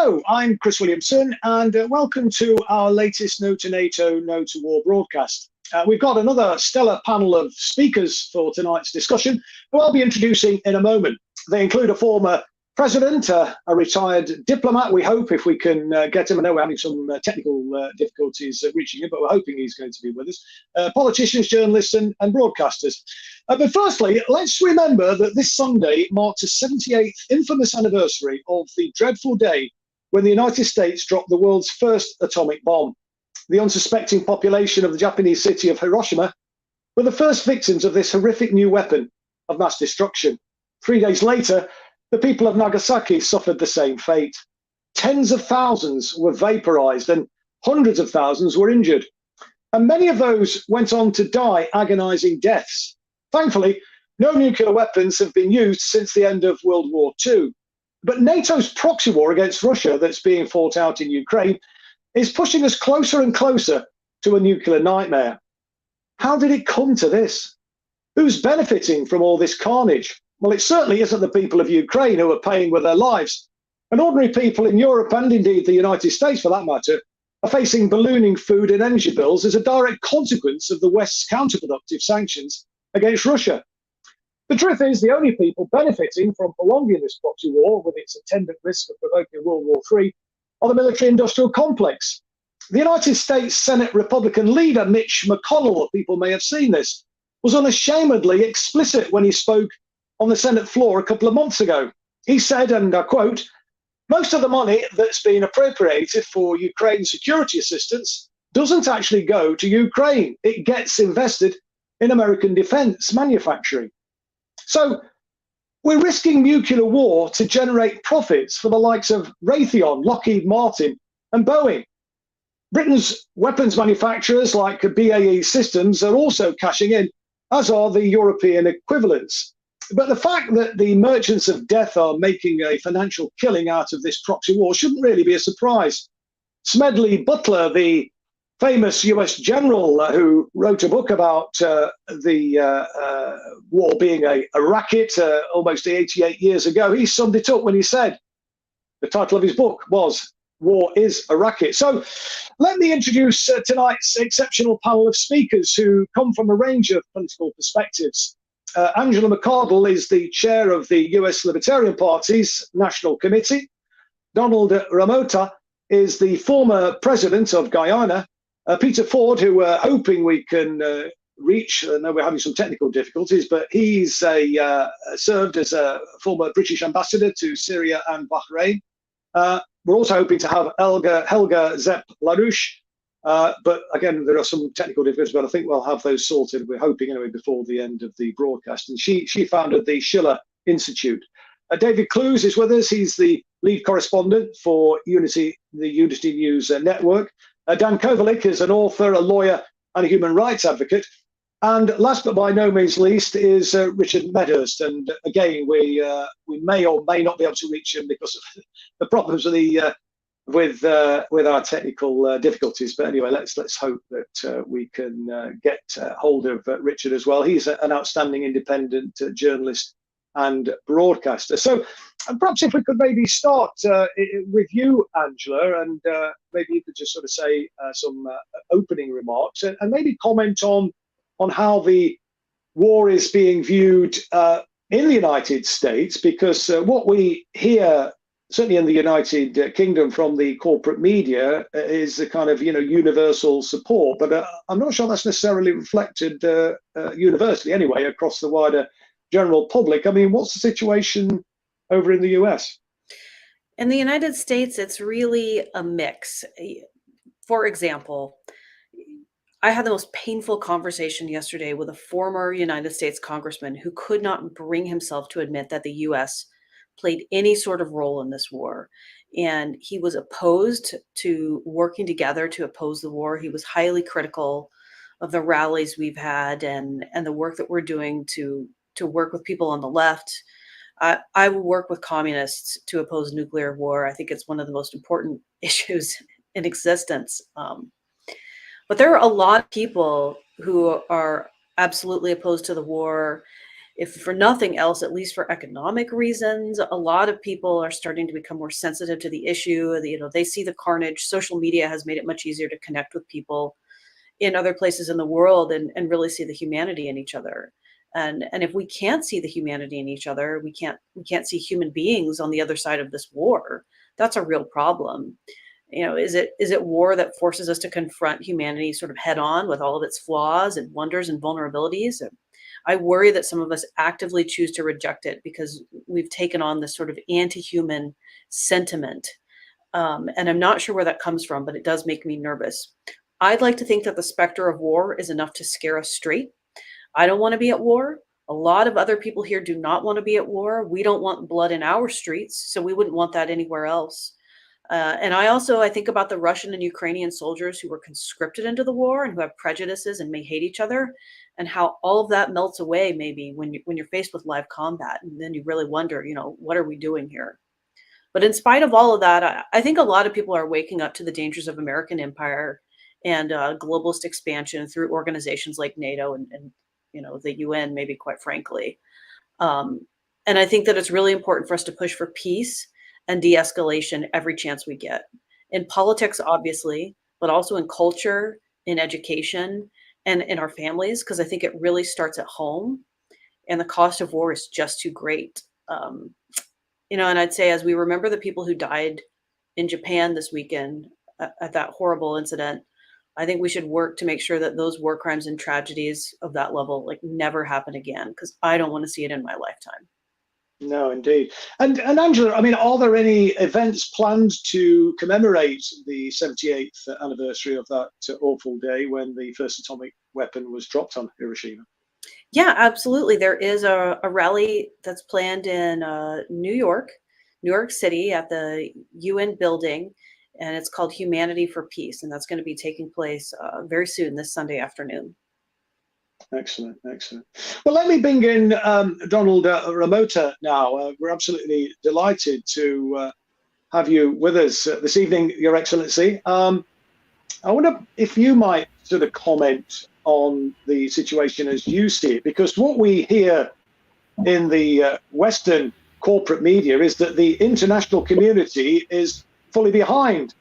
Hello, I'm Chris Williamson, and welcome to our latest No to NATO, No to War broadcast. We've got another stellar panel of speakers for tonight's discussion, who I'll be introducing in a moment. They include a former president, a retired diplomat, we hope, if we can get him. I know we're having some technical difficulties reaching him, but we're hoping he's going to be with us. Politicians, journalists, and broadcasters. But firstly, let's remember that this Sunday marks the 78th infamous anniversary of the dreadful day when the United States dropped the world's first atomic bomb. The unsuspecting population of the Japanese city of Hiroshima were the first victims of this horrific new weapon of mass destruction. 3 days later, the people of Nagasaki suffered the same fate. Tens of thousands were vaporized and hundreds of thousands were injured. And many of those went on to die agonizing deaths. Thankfully, no nuclear weapons have been used since the end of World War II. But NATO's proxy war against Russia that's being fought out in Ukraine is pushing us closer and closer to a nuclear nightmare. How did it come to this? Who's benefiting from all this carnage? Well, it certainly isn't the people of Ukraine who are paying with their lives. And ordinary people in Europe, and indeed the United States for that matter, are facing ballooning food and energy bills as a direct consequence of the West's counterproductive sanctions against Russia. The truth is, the only people benefiting from prolonging this proxy war, with its attendant risk of provoking World War III, are the military-industrial complex. The United States Senate Republican leader Mitch McConnell, people may have seen this, was unashamedly explicit when he spoke on the Senate floor a couple of months ago. He said, and I quote, "Most of the money that's been appropriated for Ukraine security assistance doesn't actually go to Ukraine. It gets invested in American defense manufacturing." So we're risking nuclear war to generate profits for the likes of Raytheon, Lockheed Martin, and Boeing. Britain's weapons manufacturers like BAE Systems are also cashing in, as are the European equivalents. But the fact that the merchants of death are making a financial killing out of this proxy war shouldn't really be a surprise. Smedley Butler, the famous US general who wrote a book about the war being a racket almost 88 years ago, he summed it up when he said, the title of his book was "War is a Racket." So let me introduce tonight's exceptional panel of speakers who come from a range of political perspectives. Angela McArdle is the chair of the US Libertarian Party's National Committee. Donald Ramota is the former president of Guyana. Peter Ford, who we're hoping we can reach, I know we're having some technical difficulties, but he's served as a former British ambassador to Syria and Bahrain. We're also hoping to have Helga Zepp-LaRouche, but again, there are some technical difficulties, but I think we'll have those sorted. We're hoping anyway before the end of the broadcast. And she founded the Schiller Institute. David Clues is with us. He's the lead correspondent for the Unity News Network. Dan Kovalik is an author, a lawyer, and a human rights advocate. And last but by no means least is Richard Medhurst. And again, we may or may not be able to reach him because of the problems with our technical difficulties. But anyway, let's hope that we can get hold of Richard as well. He's an outstanding independent journalist and broadcaster. So perhaps if we could maybe start with you, Angela, and maybe you could just sort of say some opening remarks and maybe comment on how the war is being viewed in the United States, because what we hear, certainly in the United Kingdom from the corporate media, is a kind of universal support, but I'm not sure that's necessarily reflected universally anyway across the wider general public. I mean, what's the situation over in the US? In the United States, it's really a mix. For example, I had the most painful conversation yesterday with a former United States congressman who could not bring himself to admit that the US played any sort of role in this war. And he was opposed to working together to oppose the war. He was highly critical of the rallies we've had and the work that we're doing to work with people on the left. I will work with communists to oppose nuclear war. I think it's one of the most important issues in existence. But there are a lot of people who are absolutely opposed to the war if for nothing else, at least for economic reasons, a lot of people are starting to become more sensitive to the issue. They see the carnage. Social media has made it much easier to connect with people in other places in the world and really see the humanity in each other. And if we can't see the humanity in each other, we can't see human beings on the other side of this war. That's a real problem. Is it war that forces us to confront humanity sort of head on with all of its flaws and wonders and vulnerabilities? I worry that some of us actively choose to reject it because we've taken on this sort of anti-human sentiment. And I'm not sure where that comes from, but it does make me nervous. I'd like to think that the specter of war is enough to scare us straight. I don't want to be at war. A lot of other people here do not want to be at war. We don't want blood in our streets, so we wouldn't want that anywhere else. And I think about the Russian and Ukrainian soldiers who were conscripted into the war and who have prejudices and may hate each other, and how all of that melts away maybe when you're faced with live combat, and then you really wonder, what are we doing here? But in spite of all of that, I think a lot of people are waking up to the dangers of American empire and globalist expansion through organizations like NATO and the UN, maybe quite frankly. Um, and I think that it's really important for us to push for peace and de-escalation every chance we get. In politics, obviously, but also in culture, in education, and in our families, because I think it really starts at home. And the cost of war is just too great. And I'd say as we remember the people who died in Japan this weekend at that horrible incident, I think we should work to make sure that those war crimes and tragedies of that level like never happen again, because I don't want to see it in my lifetime. No, indeed. And Angela, I mean, are there any events planned to commemorate the 78th anniversary of that awful day when the first atomic weapon was dropped on Hiroshima? Yeah, absolutely. There is a rally that's planned in New York City at the UN building, and it's called Humanity for Peace, and that's going to be taking place very soon, this Sunday afternoon. Excellent, excellent. Well, let me bring in Donald Ramota now. We're absolutely delighted to have you with us this evening, Your Excellency. I wonder if you might sort of comment on the situation as you see it, because what we hear in the Western corporate media is that the international community is fully behind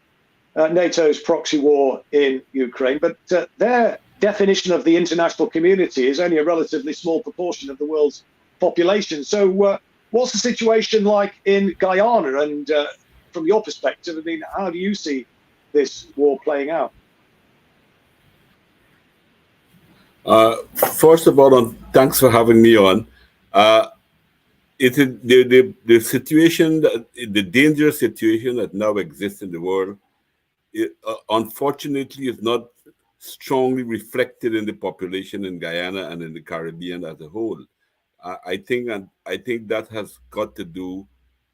NATO's proxy war in Ukraine, but their definition of the international community is only a relatively small proportion of the world's population. So what's the situation like in Guyana? And from your perspective, I mean, how do you see this war playing out? First of all, thanks for having me on. It is the situation, the dangerous situation that now exists in the world, unfortunately, is not strongly reflected in the population in Guyana and in the Caribbean as a whole. I think that has got to do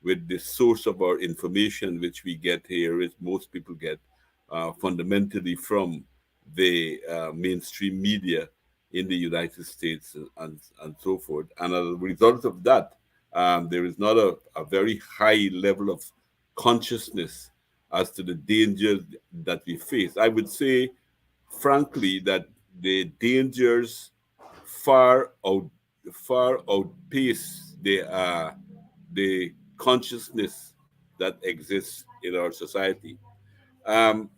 with the source of our information, which we get here, is most people get fundamentally from the mainstream media in the United States and so forth. And as a result of that, there is not a very high level of consciousness as to the dangers that we face. I would say, frankly, that the dangers far outpace the consciousness that exists in our society. Um,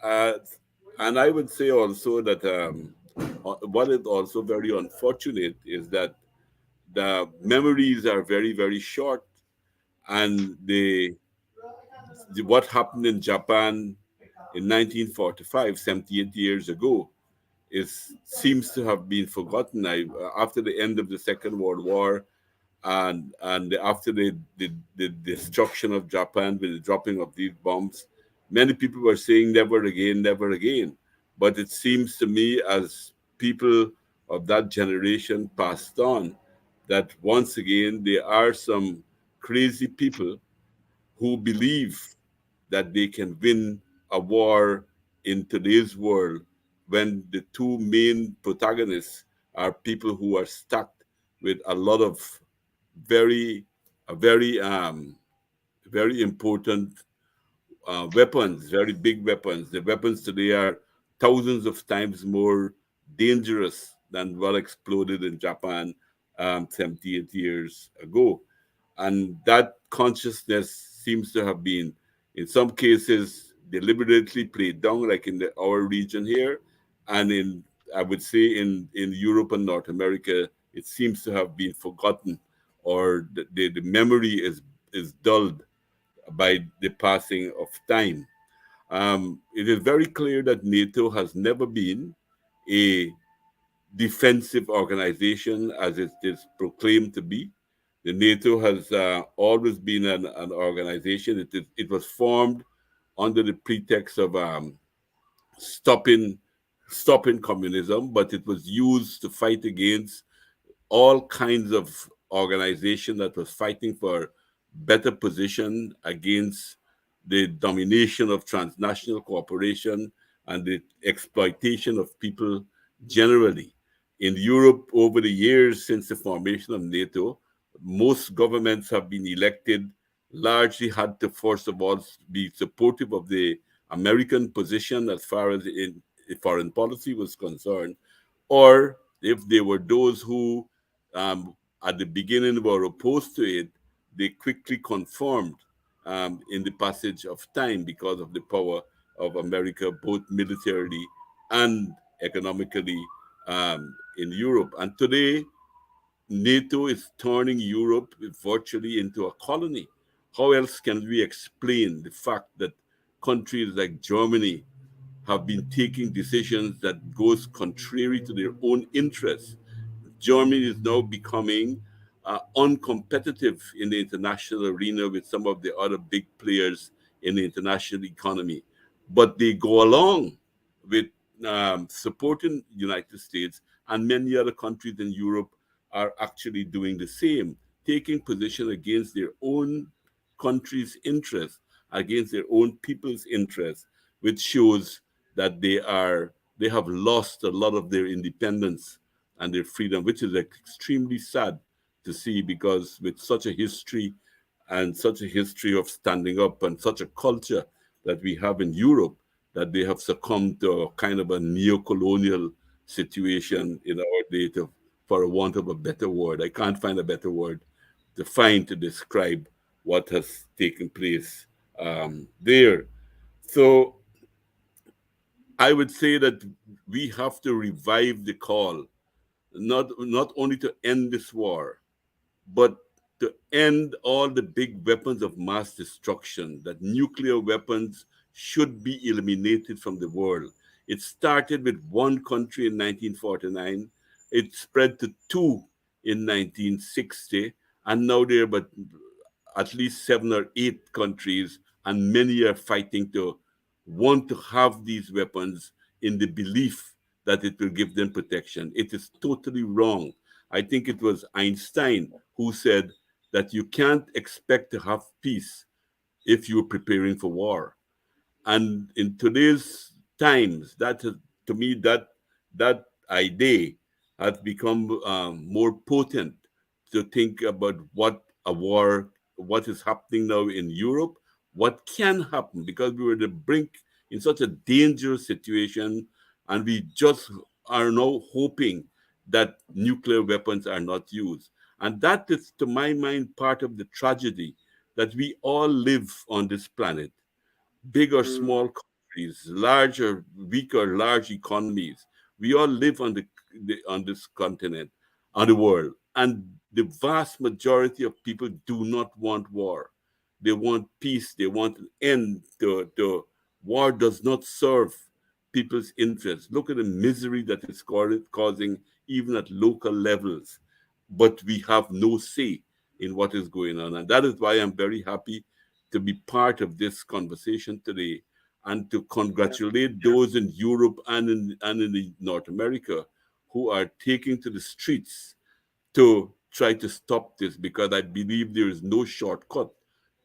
uh, and I would say also that what is also very unfortunate is that the memories are very, very short, and what happened in Japan in 1945, 78 years ago, seems to have been forgotten. After the end of the Second World War, and after the destruction of Japan with the dropping of these bombs, many people were saying never again, never again. But it seems to me, as people of that generation passed on, that once again there are some crazy people who believe that they can win a war in today's world when the two main protagonists are people who are stuck with a lot of very, very important weapons, very big weapons. The weapons today are thousands of times more dangerous than what exploded in Japan 78 years ago. And that consciousness seems to have been, in some cases, deliberately played down, like in our region here, and I would say, in Europe and North America, it seems to have been forgotten, or the memory is dulled by the passing of time. It is very clear that NATO has never been a defensive organization as it is proclaimed to be. The NATO has always been an organization. It was formed under the pretext of stopping stopping communism, but it was used to fight against all kinds of organization that was fighting for better position against the domination of transnational cooperation and the exploitation of people generally. In Europe, over the years since the formation of NATO, most governments have been elected, largely had to, first of all, be supportive of the American position as far as in foreign policy was concerned, or if they were those who at the beginning were opposed to it, they quickly conformed in the passage of time because of the power of America, both militarily and economically in Europe. And today, NATO is turning Europe virtually into a colony. How else can we explain the fact that countries like Germany have been taking decisions that goes contrary to their own interests? Germany is now becoming uncompetitive in the international arena with some of the other big players in the international economy. But they go along with supporting the United States, and many other countries in Europe are actually doing the same, taking position against their own country's interests, against their own people's interests, which shows that they have lost a lot of their independence and their freedom, which is extremely sad to see, because with such a history and such a history of standing up and such a culture that we have in Europe, that they have succumbed to a kind of a neo-colonial situation in our day, for a want of a better word. I can't find a better word to describe what has taken place there. So I would say that we have to revive the call, not only to end this war, but to end all the big weapons of mass destruction, that nuclear weapons should be eliminated from the world. It started with one country in 1949, it spread to two in 1960, and now there are but at least 7 or 8 countries, and many are fighting to want to have these weapons in the belief that it will give them protection. It is totally wrong. I think it was Einstein who said that you can't expect to have peace if you're preparing for war. And in today's times, to me, that idea has become more potent, to think about what is happening now in Europe, what can happen, because we were at the brink in such a dangerous situation, and we just are now hoping that nuclear weapons are not used. And that is, to my mind, part of the tragedy, that we all live on this planet, big or small countries, large or weak or large economies. We all live on on this continent, on the world, and the vast majority of people do not want war. They want peace. They want an end to war. Does not serve people's interests. Look at the misery that it's causing, even at local levels. But we have no say in what is going on, and that is why I'm very happy to be part of this conversation today, and to congratulate those in Europe and in North America who are taking to the streets to try to stop this, because I believe there is no shortcut,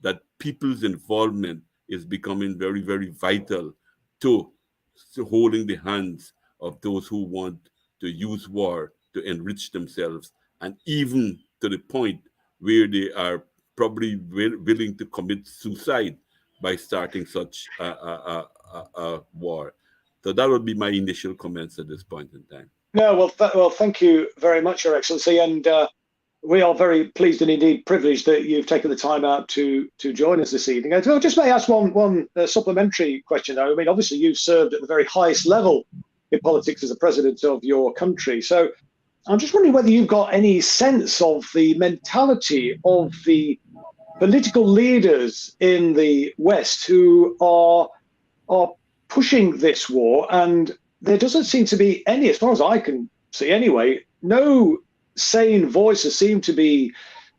that people's involvement is becoming very, very vital to, holding the hands of those who want to use war to enrich themselves, and even to the point where they are probably willing to commit suicide by starting such a war. So that would be my initial comments at this point in time. No, well, thank you very much, Your Excellency. And We are very pleased and indeed privileged that you've taken the time out to join us this evening. I just may ask one supplementary question, though. I mean, obviously, you've served at the very highest level in politics as a president of your country. So I'm just wondering whether you've got any sense of the mentality of the political leaders in the West who are pushing this war, and there doesn't seem to be any, as far as I can see anyway, no sane voices seem to be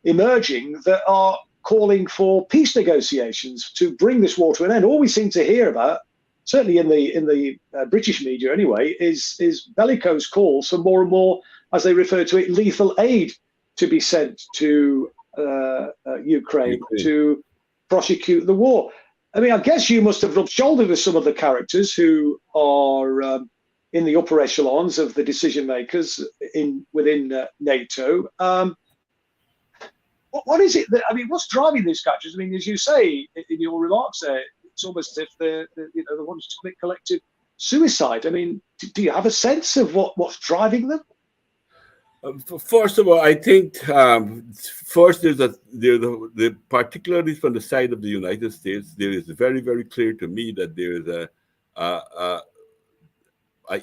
emerging that are calling for peace negotiations to bring this war to an end. All we seem to hear about, certainly in the British media anyway, is bellicose calls for more and more, as they refer to it, lethal aid to be sent to Ukraine to prosecute the war. I mean, I guess you must have rubbed shoulders with some of the characters who are in the upper echelons of the decision makers within NATO. What is it that, I mean, what's driving these characters? I mean, as you say in your remarks there, it's almost as if they're wanting to commit collective suicide. I mean, do you have a sense of what's driving them? First of all, I think first there's the particularly from the side of the United States, there is very, very clear to me that there is a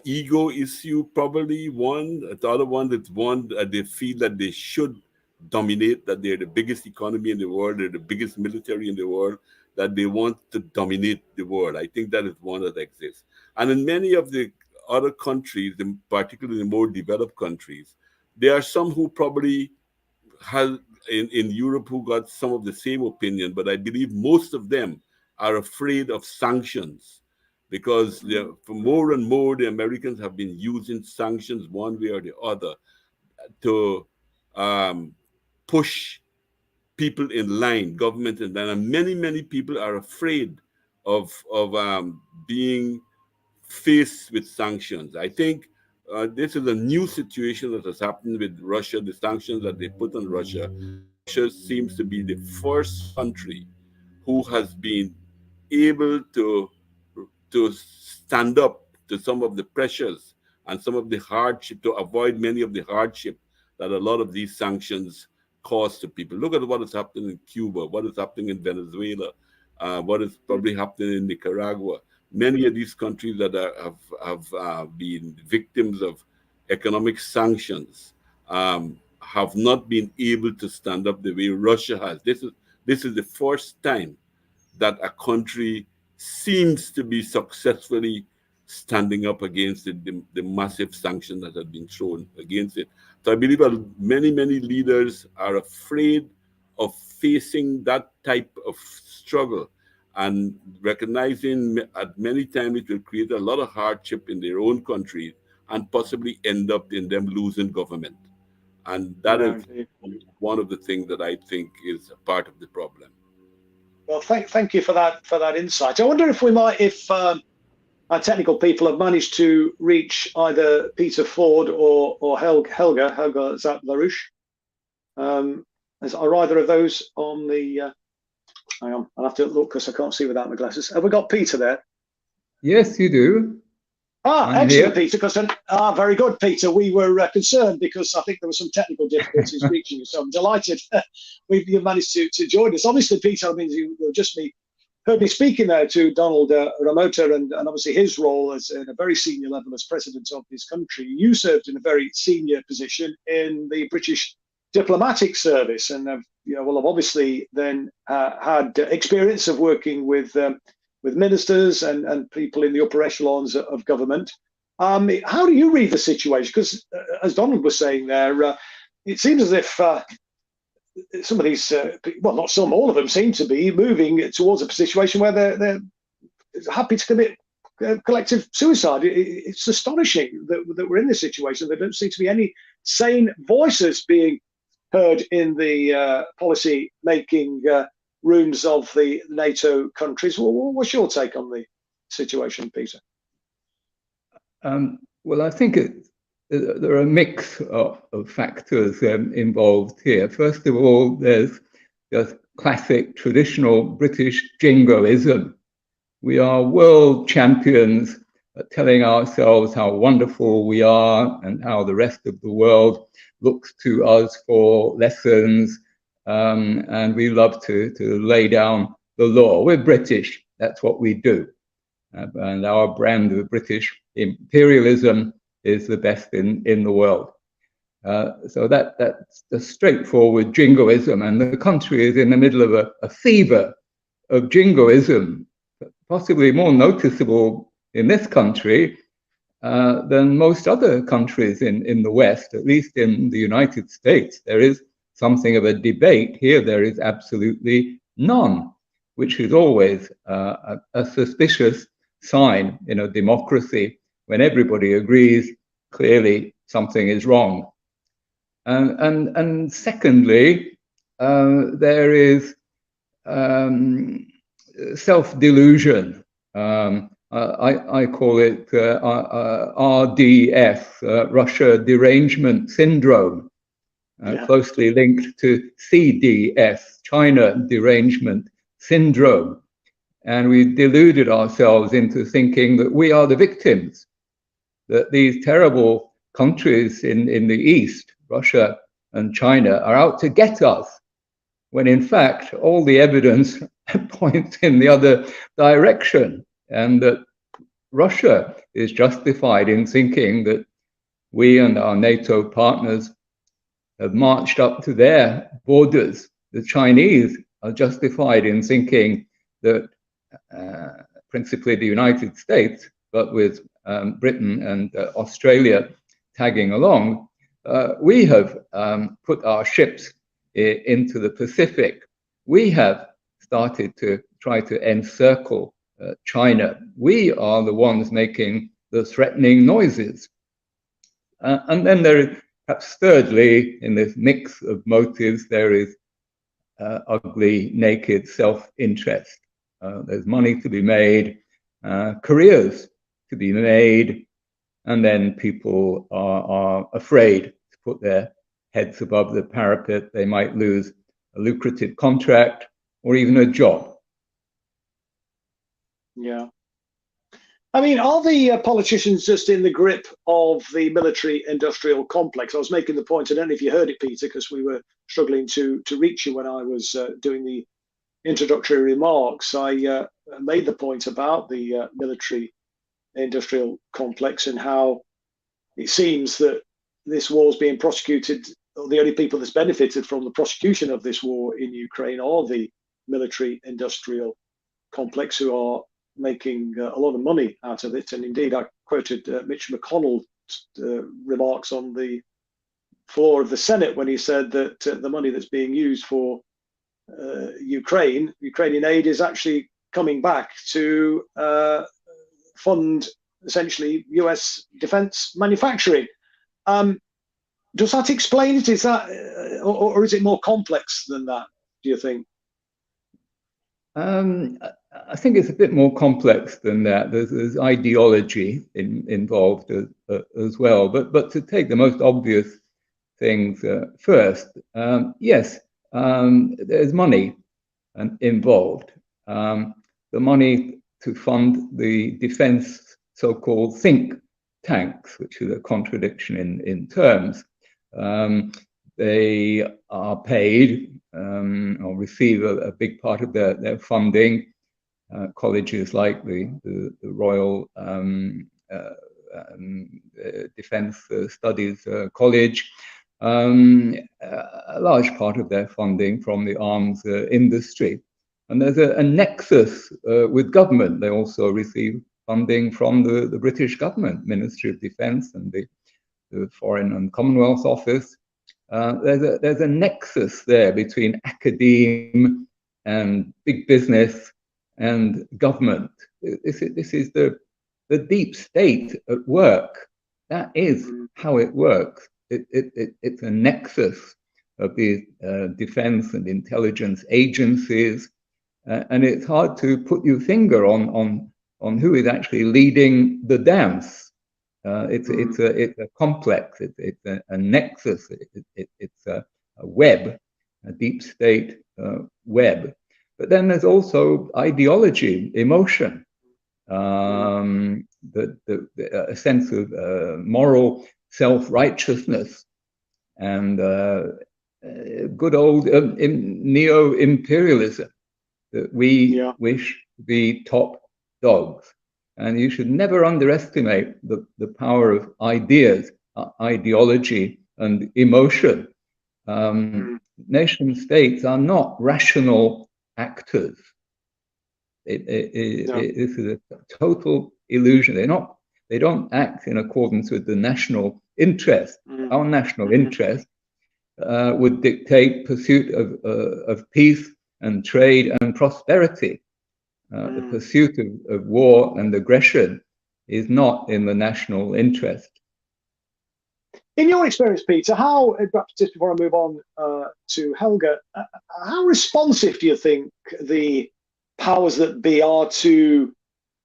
ego issue, probably one. The other one that's one they feel that they should dominate, that they're the biggest economy in the world, they're the biggest military in the world, that they want to dominate the world. I think that is one that exists. And in many of the other countries, particularly the more developed countries, there are some who probably have in Europe who got some of the same opinion, but I believe most of them are afraid of sanctions because for more and more the Americans have been using sanctions one way or the other to push people in line, government in line, and many people are afraid of being faced with sanctions. I think this is a new situation that has happened with Russia, the sanctions that they put on Russia. Russia seems to be the first country who has been able to stand up to some of the pressures and some of the hardship, to avoid many of the hardship that a lot of these sanctions cause to people. Look at what is happening in Cuba, what is happening in Venezuela, what is probably happening in Nicaragua. Many of these countries that have been victims of economic sanctions have not been able to stand up the way Russia has. This is the first time that a country seems to be successfully standing up against the massive sanctions that have been thrown against it. So I believe many leaders are afraid of facing that type of struggle, and recognizing at many times it will create a lot of hardship in their own country and possibly end up in them losing government. And that is one of the things that I think is a part of the problem. Well, thank you for that insight. I wonder if our technical people have managed to reach either Peter Ford or Helga Zapt-Larouche. Are either of those on the... hang on, I'll have to look because I can't see without my glasses. Have we got Peter there? Yes, you do. Excellent, here. Peter. Because very good, Peter. We were concerned because I think there were some technical difficulties reaching you. So I'm delighted you've managed to join us. Obviously, Peter, I mean, you just heard me speaking there to Donald Ramota and obviously his role as in a very senior level as president of his country. You served in a very senior position in the British diplomatic service, and will have obviously then had experience of working with ministers and people in the upper echelons of government. How do you read the situation? Because as Donald was saying there, it seems as if some of these, well, not some, all of them seem to be moving towards a situation where they're happy to commit collective suicide. It's astonishing that we're in this situation. There don't seem to be any sane voices being heard in the policy-making rooms of the NATO countries. What's your take on the situation, Peter? Well, I think there are a mix of factors involved here. First of all, there's just classic traditional British jingoism. We are world champions telling ourselves how wonderful we are and how the rest of the world looks to us for lessons, and we love to lay down the law. We're British, that's what we do. And our brand of British imperialism is the best in the world. So that's the straightforward jingoism, and the country is in the middle of a fever of jingoism, possibly more noticeable in this country than most other countries in the West, at least in the United States. There is something of a debate. Here there is absolutely none, which is always a suspicious sign in a democracy. When everybody agrees, clearly something is wrong. And secondly, there is self-delusion. I call it RDS, Russia Derangement Syndrome, closely linked to CDS, China Derangement Syndrome. And we deluded ourselves into thinking that we are the victims, that these terrible countries in the East, Russia and China, are out to get us, when in fact all the evidence points in the other direction, and that Russia is justified in thinking that we and our NATO partners have marched up to their borders. The Chinese are justified in thinking that principally the United States, but with Britain and Australia tagging along, we have put our ships into the Pacific. We have started to try to encircle China. We are the ones making the threatening noises. And then there is, perhaps thirdly, in this mix of motives, there is ugly, naked self-interest. There's money to be made, careers to be made, and then people are afraid to put their heads above the parapet. They might lose a lucrative contract or even a job. Yeah. I mean, are the politicians just in the grip of the military-industrial complex? I was making the point, I don't know if you heard it, Peter, because we were struggling to reach you when I was doing the introductory remarks. I made the point about the military-industrial complex and how it seems that this war is being prosecuted, or the only people that's benefited from the prosecution of this war in Ukraine are the military-industrial complex, who are making a lot of money out of it. And indeed, I quoted Mitch McConnell's remarks on the floor of the Senate when he said that the money that's being used for Ukrainian aid is actually coming back to fund essentially US defense manufacturing. Does that explain it? Is that, or is it more complex than that, do you think? I think it's a bit more complex than that. There's ideology involved as well. But to take the most obvious things first, yes, there's money involved. The money to fund the defense so-called think tanks, which is a contradiction in terms. They are paid or receive a big part of their funding. Colleges like the Royal Defence Studies College, a large part of their funding from the arms industry. And there's a nexus with government. They also receive funding from the British government, Ministry of Defence and the Foreign and Commonwealth Office. There's a nexus there between academe and big business and government. This is the deep state at work. That is how it works. It's a nexus of the defense and intelligence agencies, and it's hard to put your finger on who is actually leading the dance. It's a complex. It's a nexus. It's a web, a deep state web. But then there's also ideology, emotion. a sense of moral self-righteousness, and good old neo-imperialism, that we wish to be top dogs. And you should never underestimate the power of ideas, ideology, and emotion. Nation states are not rational actors. This is a total illusion. They don't act in accordance with the national interest. Our national interest would dictate pursuit of peace and trade and prosperity. The pursuit of war and aggression is not in the national interest. In your experience, Peter, how, just before I move on to Helga, how responsive do you think the powers that be are to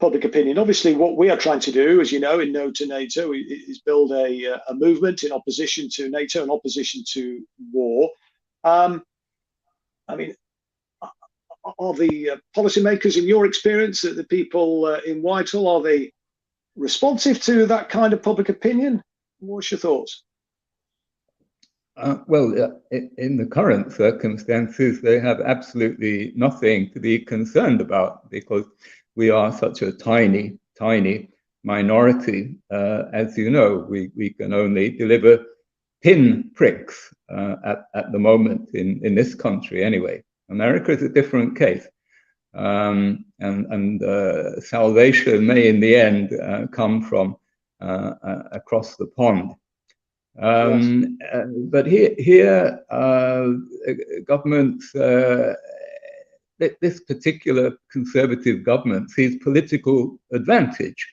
public opinion? Obviously, what we are trying to do, as you know, in No2NATO, is build a movement in opposition to NATO and opposition to war. I mean, are the policymakers, in your experience, the people in Whitehall, are they responsive to that kind of public opinion? What's your thoughts? Well, in the current circumstances, they have absolutely nothing to be concerned about, because we are such a tiny minority. As you know, we can only deliver pin pricks at the moment in this country anyway. America is a different case. And salvation may in the end come from across the pond. But here governments, this particular conservative government sees political advantage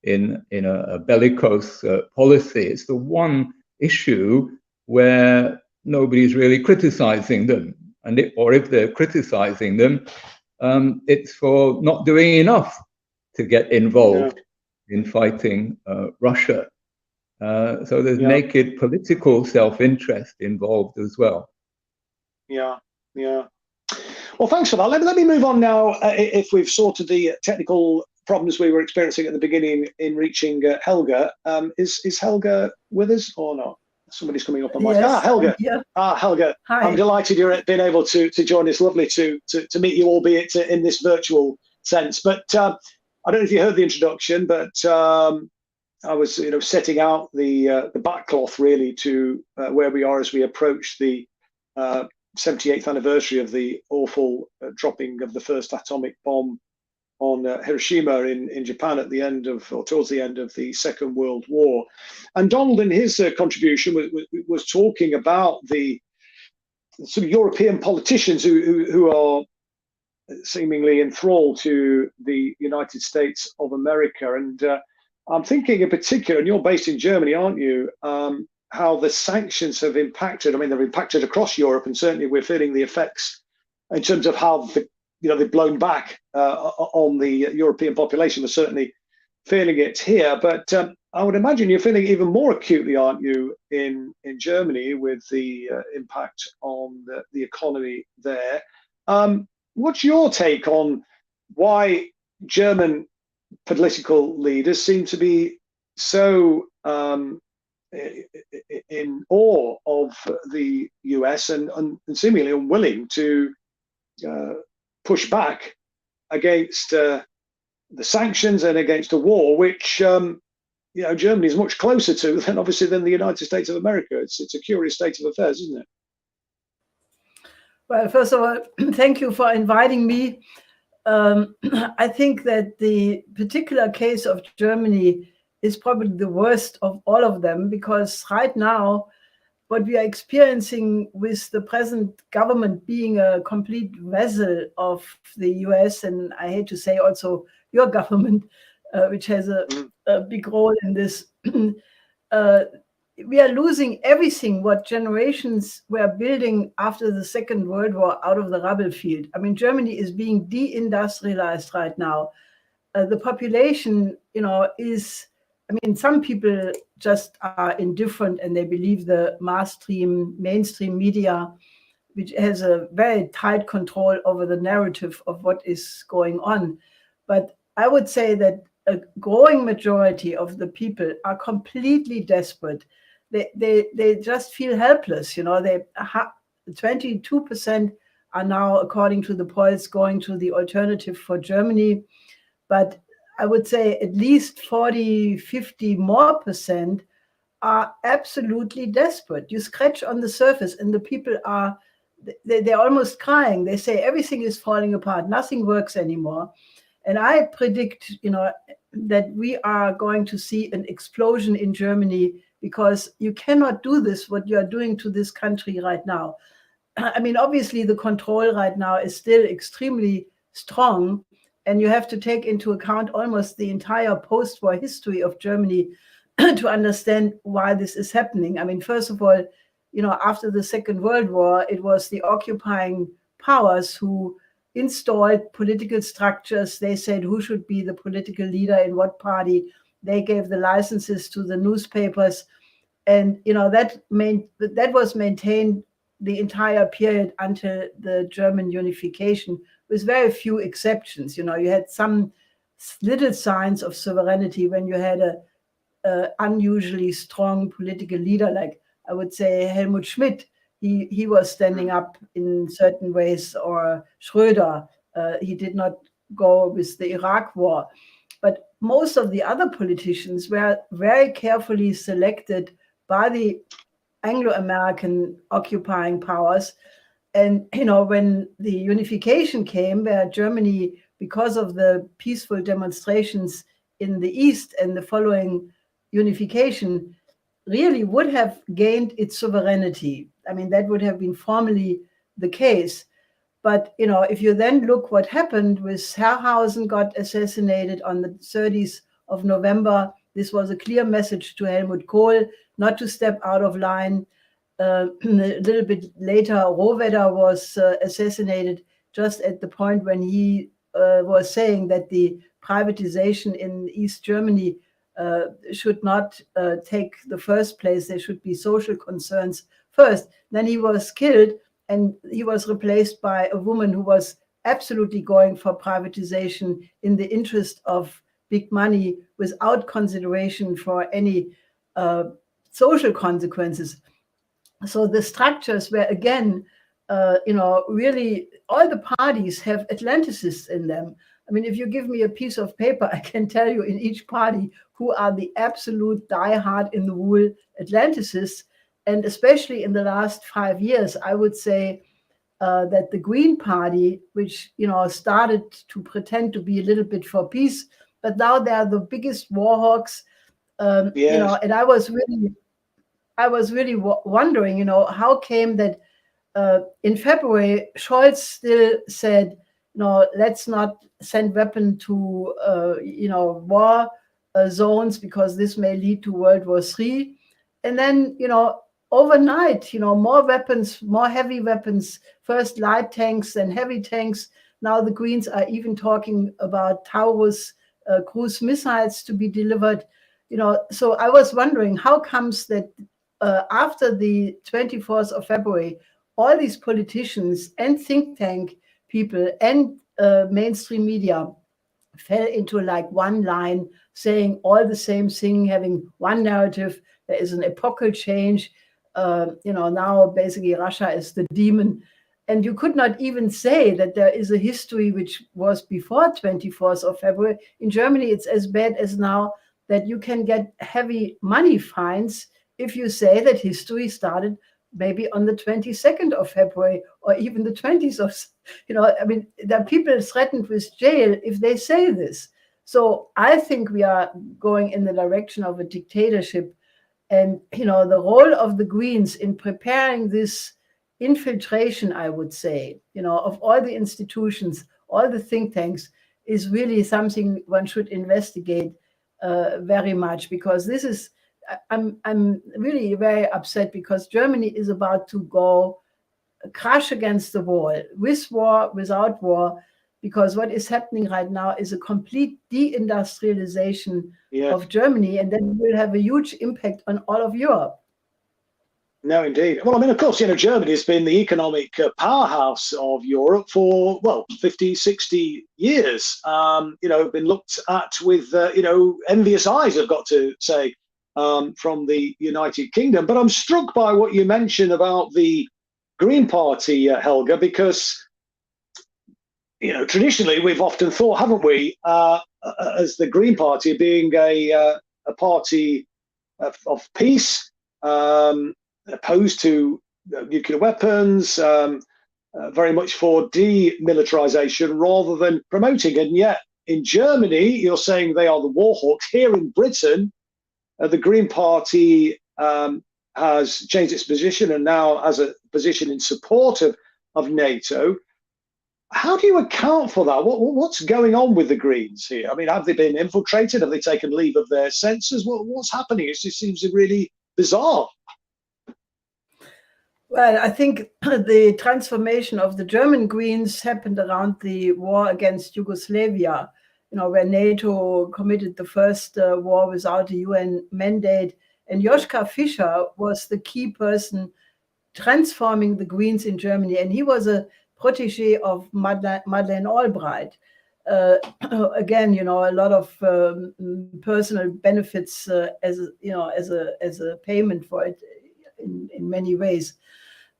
in a bellicose policy. It's the one issue where nobody's really criticizing them, or if they're criticizing them, it's for not doing enough to get involved in fighting Russia. So there's naked political self-interest involved as well. Well, thanks for that. Let me move on now. If we've sorted the technical problems we were experiencing at the beginning in reaching Helga, is Helga with us or not? Somebody's coming up on my Yes, Helga. Helga. Hi. I'm delighted you're been able to join us. Lovely to meet you, albeit in this virtual sense. But I don't know if you heard the introduction, but I was, setting out the backcloth really to where we are as we approach the 78th anniversary of the awful dropping of the first atomic bomb on Hiroshima in Japan at the end of, or towards the end of the Second World War. And Donald, in his contribution, was talking about the sort of European politicians who are seemingly enthralled to the United States of America. And I'm thinking in particular, and you're based in Germany, aren't you? How the sanctions have impacted. I mean, they've impacted across Europe, and certainly we're feeling the effects in terms of how they've blown back on the European population. We're certainly feeling it here, but I would imagine you're feeling even more acutely, aren't you, in Germany with the impact on the economy there. What's your take on why German political leaders seem to be so in awe of the US and seemingly unwilling to push back against the sanctions and against a war, which Germany is much closer to than the United States of America. It's a curious state of affairs, isn't it? Well, first of all, thank you for inviting me. I think that the particular case of Germany is probably the worst of all of them, because right now, what we are experiencing with the present government being a complete vessel of the US, and I hate to say also your government, which has a big role in this, we are losing everything what generations were building after the Second World War out of the rubble field. I mean, Germany is being deindustrialized right now. The population, is, some people just are indifferent and they believe the mainstream media, which has a very tight control over the narrative of what is going on. But I would say that a growing majority of the people are completely desperate. They just feel helpless. You know, 22% are now, according to the polls, going to the alternative for Germany. But I would say at least 40, 50 more percent are absolutely desperate. You scratch on the surface and the people are, they're almost crying. They say everything is falling apart. Nothing works anymore. And I predict, you know, that we are going to see an explosion in Germany, because you cannot do this, what you are doing to this country right now. I mean, obviously the control right now is still extremely strong, and you have to take into account almost the entire post-war history of Germany to understand why this is happening. I mean, first of all, you know, after the Second World War, it was the occupying powers who installed political structures. They said who should be the political leader in what party. They gave the licenses to the newspapers, and you know that was maintained the entire period until the German unification, with very few exceptions. You know, you had some little signs of sovereignty when you had a unusually strong political leader, like I would say Helmut Schmidt. He was standing up in certain ways, or Schröder. He did not go with the Iraq war. But most of the other politicians were very carefully selected by the Anglo-American occupying powers. And, you know, when the unification came, where Germany, because of the peaceful demonstrations in the East and the following unification, really would have gained its sovereignty. I mean, that would have been formally the case. But, you know, if you then look what happened with Herrhausen got assassinated on the 30th of November, this was a clear message to Helmut Kohl not to step out of line. A little bit later, Rohwedder was assassinated just at the point when he was saying that the privatization in East Germany should not take the first place. There should be social concerns first. Then he was killed, and he was replaced by a woman who was absolutely going for privatization in the interest of big money, without consideration for any social consequences. So the structures were, again, you know, really all the parties have Atlanticists in them. I mean, if you give me a piece of paper, I can tell you in each party who are the absolute diehard in the wool Atlanticists. And especially in the last 5 years, I would say that the Green Party, which, you know, started to pretend to be a little bit for peace, but now they are the biggest war hawks. Yes. You know, and I was really wondering, you know, how came that in February, Scholz still said, no, let's not send weapons to, you know, war zones, because this may lead to World War III. And then, you know, overnight, you know, more weapons, more heavy weapons, first light tanks, then heavy tanks. Now the Greens are even talking about Taurus cruise missiles to be delivered. You know, so I was wondering, how comes that after the 24th of February, all these politicians and think tank people and mainstream media fell into like one line, saying all the same thing, having one narrative. There is an epochal change. You know, now basically Russia is the demon. And you could not even say that there is a history which was before 24th of February. In Germany, it's as bad as now, that you can get heavy money fines if you say that history started maybe on the 22nd of February, or even the 20th of, you know, I mean, there are people threatened with jail if they say this. So I think we are going in the direction of a dictatorship. And, you know, the role of the Greens in preparing this infiltration, I would say, you know, of all the institutions, all the think tanks, is really something one should investigate very much, because this is, I'm really very upset, because Germany is about to go crash against the wall, with war, without war, because what is happening right now is a complete deindustrialization of Germany, and that will have a huge impact on all of Europe. No, indeed. Well, I mean, of course, Germany has been the economic powerhouse of Europe for, 50, 60 years. Been looked at with, envious eyes, I've got to say, from the United Kingdom. But I'm struck by what you mentioned about the Green Party, Helga, because, traditionally we've often thought, haven't we, as the Green Party being a party of peace, opposed to nuclear weapons, very much for demilitarization rather than promoting. And yet in Germany, you're saying they are the war hawks. Here in Britain, the Green Party has changed its position and now has a position in support of NATO. How do you account for that? What's going on with the Greens here? I mean, have they been infiltrated? Have they taken leave of their senses? What's happening? It just seems really bizarre. Well, I think the transformation of the German Greens happened around the war against Yugoslavia, where NATO committed the first war without a UN mandate. And Joschka Fischer was the key person transforming the Greens in Germany. And he was a protege of Madeleine Albright. Again, a lot of personal benefits as a payment for it in many ways.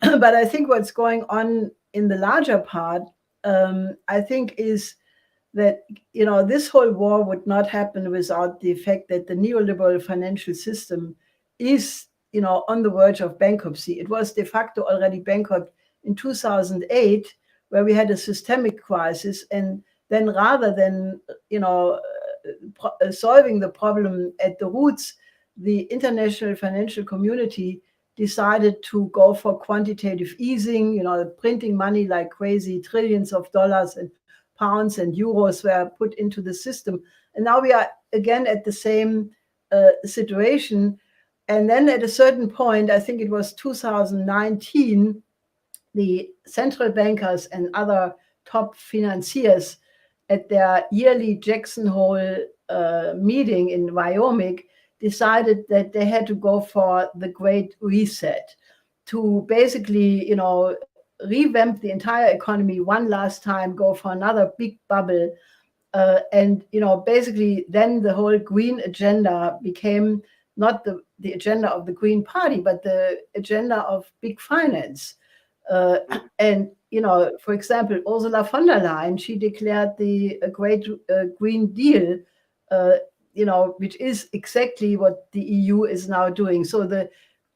But I think what's going on in the larger part, I think, is that this whole war would not happen without the fact that the neoliberal financial system is on the verge of bankruptcy. It was de facto already bankrupt in 2008, where we had a systemic crisis, and then rather than solving the problem at the roots, the international financial community decided to go for quantitative easing. Printing money like crazy, trillions of dollars and pounds and euros were put into the system, and now we are again at the same situation. And then at a certain point, I think it was 2019, the central bankers and other top financiers at their yearly Jackson Hole meeting in Wyoming decided that they had to go for the Great Reset to basically, revamp the entire economy one last time, go for another big bubble. And basically then the whole green agenda became not the agenda of the Green Party, but the agenda of big finance. And, for example, Ursula von der Leyen, she declared the Great Green Deal, which is exactly what the EU is now doing. So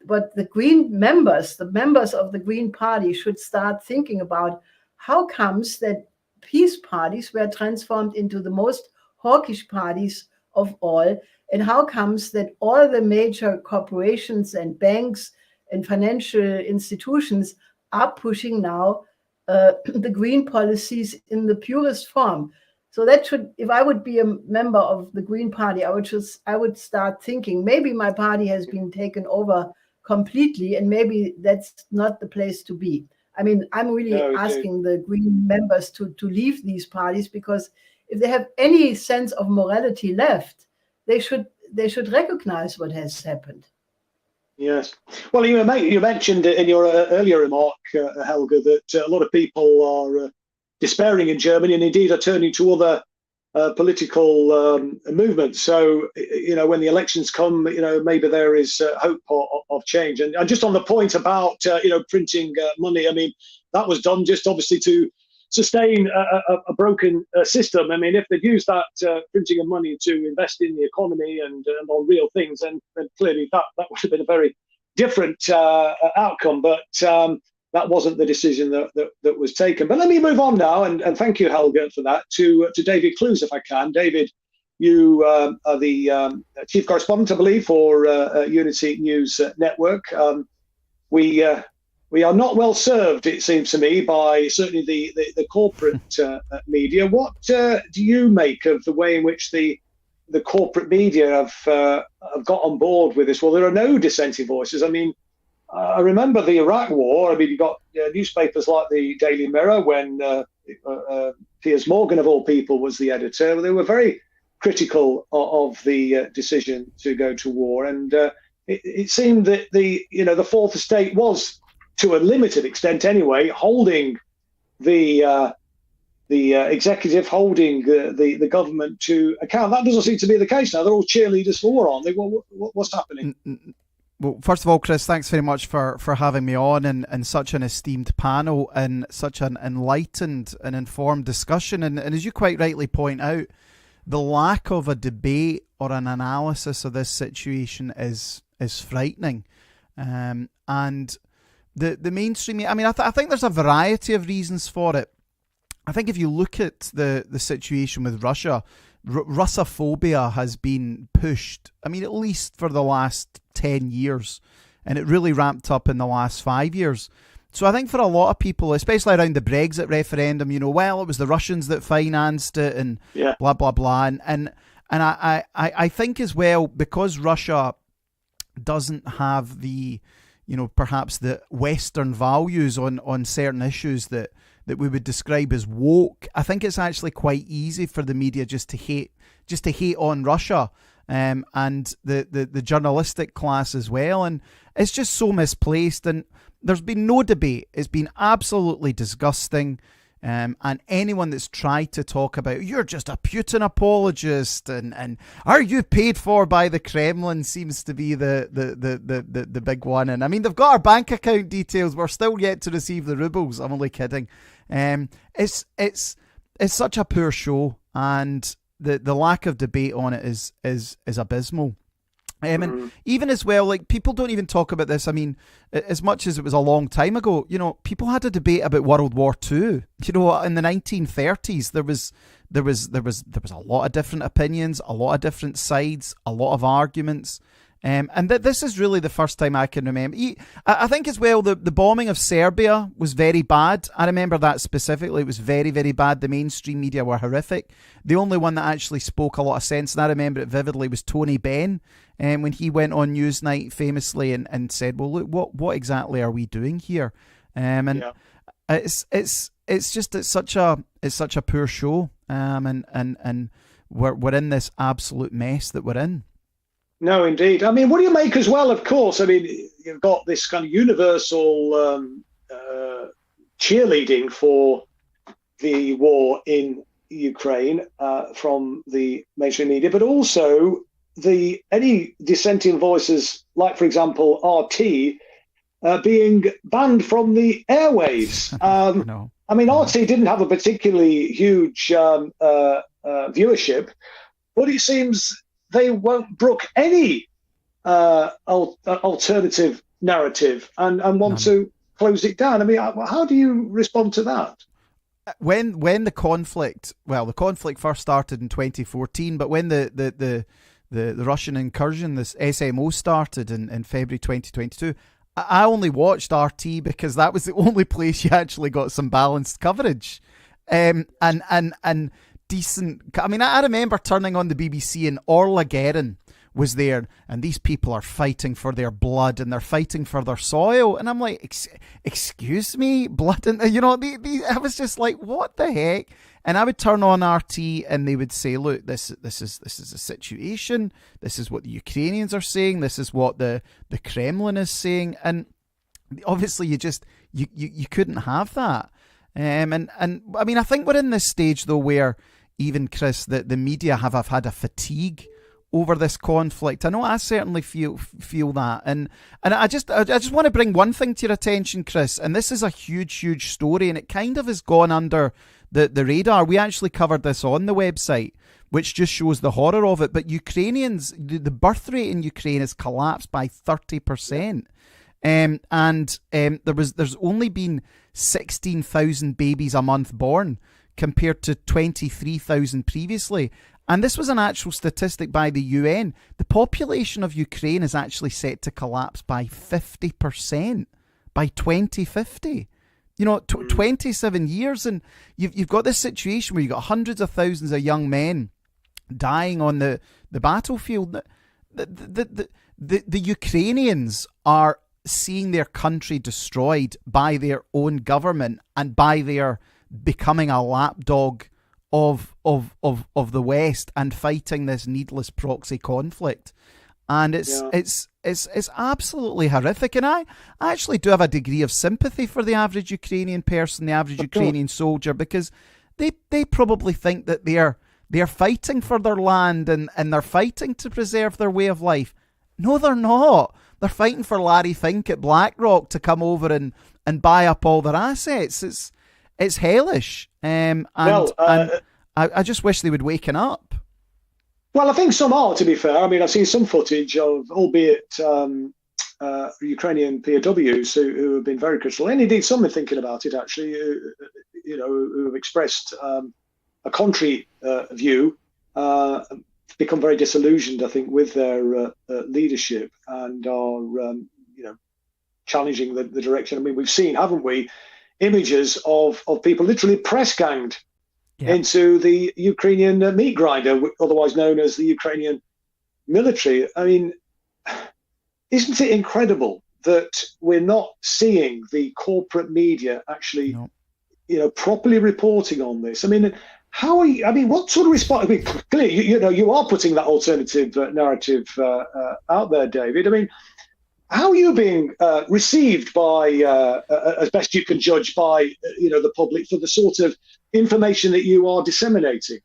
but the Green members, the members of the Green Party, should start thinking about how comes that peace parties were transformed into the most hawkish parties of all, and how comes that all the major corporations and banks and financial institutions are pushing now the green policies in the purest form. So that should, if I would be a member of the Green Party, I would start thinking maybe my party has been taken over completely, and maybe that's not the place to be. I mean, I'm really asking the Green members to leave these parties, because if they have any sense of morality left, they should recognize what has happened. Yes. Well, you mentioned in your earlier remark, Helga, that a lot of people are despairing in Germany, and indeed are turning to other political movements. So, when the elections come, maybe there is hope of change. And just on the point about, printing money, I mean, that was done just obviously to sustain a broken system. I mean, if they'd used that printing of money to invest in the economy and on real things, then clearly that would have been a very different outcome. But that wasn't the decision that was taken. But let me move on now, and thank you, Helga, for that, to David Clues, if I can. David, you are the chief correspondent, I believe, for Unity News Network. We are not well served, it seems to me, by certainly the corporate media. What do you make of the way in which the corporate media have got on board with this? Well, there are no dissenting voices. I mean, I remember the Iraq War. I mean, you got newspapers like the Daily Mirror, when Piers Morgan, of all people, was the editor. They were very critical of the decision to go to war. And it seemed that the fourth estate was, to a limited extent anyway, holding the executive, holding the government to account. That doesn't seem to be the case now. They're all cheerleaders for war, aren't they? What's happening? Well, first of all, Chris, thanks very much for having me on and such an esteemed panel and such an enlightened and informed discussion. And as you quite rightly point out, the lack of a debate or an analysis of this situation is frightening. And the mainstream, I mean, I think there's a variety of reasons for it. I think if you look at the situation with Russia, Russophobia has been pushed, I mean, at least for the last 10 years, and it really ramped up in the last 5 years. So I think for a lot of people, especially around the Brexit referendum, well, it was the Russians that financed it and blah, blah, blah. And I think as well, because Russia doesn't have the, perhaps the Western values on certain issues that we would describe as woke, I think it's actually quite easy for the media just to hate on Russia and the journalistic class as well. And it's just so misplaced. And there's been no debate. It's been absolutely disgusting. And anyone that's tried to talk about, you're just a Putin apologist and are you paid for by the Kremlin, seems to be the big one. And I mean, they've got our bank account details. We're still yet to receive the rubles. I'm only kidding. It's such a poor show, and the lack of debate on it is abysmal. And even as well, like, people don't even talk about this. I mean, as much as it was a long time ago, people had a debate about World War II. In the 1930s, there was a lot of different opinions, a lot of different sides, a lot of arguments. And this is really the first time I can remember. I think as well, the bombing of Serbia was very bad. I remember that specifically. It was very, very bad. The mainstream media were horrific. The only one that actually spoke a lot of sense, and I remember it vividly, was Tony Benn. When he went on Newsnight famously and said, well, look, what exactly are we doing here? It's such a poor show. And we're in this absolute mess that we're in. No, indeed. I mean, what do you make as well, of course? I mean, you've got this kind of universal cheerleading for the war in Ukraine from the mainstream media, but also any dissenting voices, like, for example, RT, being banned from the airwaves. I mean, RT didn't have a particularly huge viewership, but it seems they won't brook any alternative narrative and want to close it down. I mean, how do you respond to that? When the conflict first started in 2014, but when the Russian incursion, this SMO, started in February 2022, I only watched RT because that was the only place you actually got some balanced coverage. And decent. I mean, I remember turning on the BBC and Orla Guerin was there, and these people are fighting for their blood and they're fighting for their soil, and I'm like, excuse me, blood, and I was just like, what the heck? And I would turn on RT and they would say, look, this is a situation. This is what the Ukrainians are saying. This is what the Kremlin is saying, and obviously you couldn't have that. And I mean, I think we're in this stage though where even, Chris, the media have had a fatigue over this conflict. I know I certainly feel that, and I just want to bring one thing to your attention, Chris, and this is a huge story, and it kind of has gone under the radar. We actually covered this on the website, which just shows the horror of it. But Ukrainians, the birth rate in Ukraine has collapsed by 30%. There's only been 16,000 babies a month born compared to 23,000 previously. And this was an actual statistic by the UN. The population of Ukraine is actually set to collapse by 50% by 2050. 27 years, and you've got this situation where you've got hundreds of thousands of young men dying on the battlefield. The Ukrainians are seeing their country destroyed by their own government and by their becoming a lapdog of the West and fighting this needless proxy conflict. And it's absolutely horrific. And I actually do have a degree of sympathy for the average Ukrainian person, the average Ukrainian soldier, because they probably think that they're fighting for their land and they're fighting to preserve their way of life. No, they're not. They're fighting for Larry Fink at BlackRock to come over and buy up all their assets. It's hellish. And I just wish they would waken up. Well, I think some are, to be fair. I mean, I've seen some footage of, albeit Ukrainian POWs who have been very critical, and indeed some are thinking about it, actually, who have expressed a contrary view, become very disillusioned, I think, with their leadership, and are, challenging the direction. I mean, we've seen, haven't we, images of people literally press ganged into the Ukrainian meat grinder, otherwise known as the Ukrainian military. I mean, isn't it incredible that we're not seeing the corporate media actually, properly reporting on this? I mean, how are you? I mean, what sort of response? I mean, clearly, you are putting that alternative narrative out there, David. I mean, how are you being received by, as best you can judge, by the public for the sort of information that you are disseminating?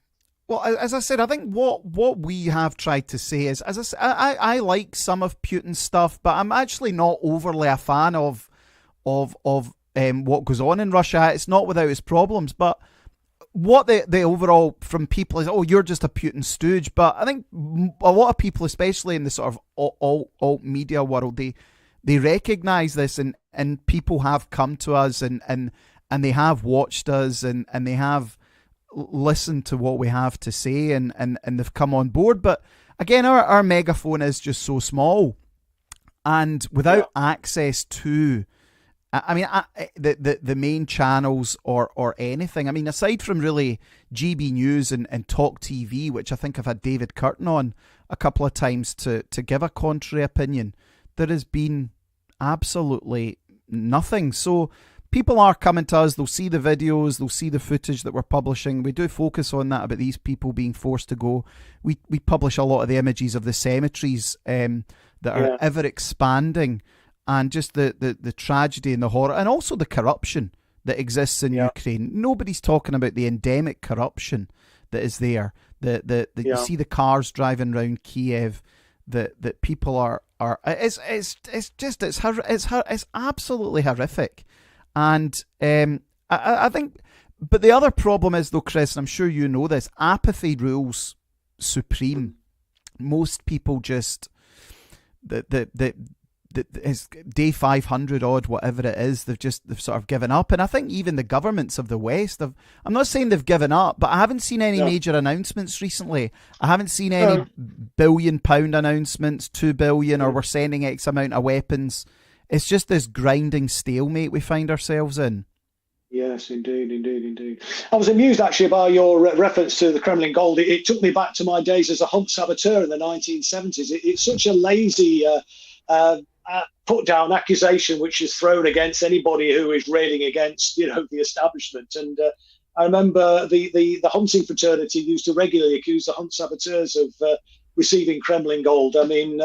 Well, as I said, I think what we have tried to say is, as I said, I like some of Putin's stuff, but I'm actually not overly a fan of what goes on in Russia. It's not without its problems, but what the overall from people is, you're just a Putin stooge. But I think a lot of people, especially in the sort of alt media world, they recognise this, and people have come to us and they have watched us and they have listened to what we have to say and they've come on board. But again, our megaphone is just so small, and without access to the main channels or anything. I mean, aside from really GB News and Talk TV, which I think I've had David Curtin on a couple of times to give a contrary opinion, there has been absolutely nothing. So people are coming to us, they'll see the videos, they'll see the footage that we're publishing. We do focus on that, about these people being forced to go. We publish a lot of the images of the cemeteries that are ever expanding, and just the tragedy and the horror, and also the corruption that exists in Ukraine. Nobody's talking about the endemic corruption that is there. You see the cars driving around Kiev. That people are. It's absolutely horrific, and I think. But the other problem is, though, Chris, and I'm sure you know this, apathy rules supreme. Most people just it's day 500 odd, whatever it is, they've sort of given up. And I think even the governments of the West I'm not saying they've given up, but I haven't seen any major announcements recently. I haven't seen any £1 billion announcements, 2 billion, or we're sending X amount of weapons. It's just this grinding stalemate we find ourselves in. Yes, indeed. I was amused actually by your reference to the Kremlin Gold. It took me back to my days as a hunt saboteur in the 1970s. It's such a lazy put down accusation which is thrown against anybody who is railing against the establishment. And I remember the hunting fraternity used to regularly accuse the hunt saboteurs of receiving Kremlin Gold. I mean,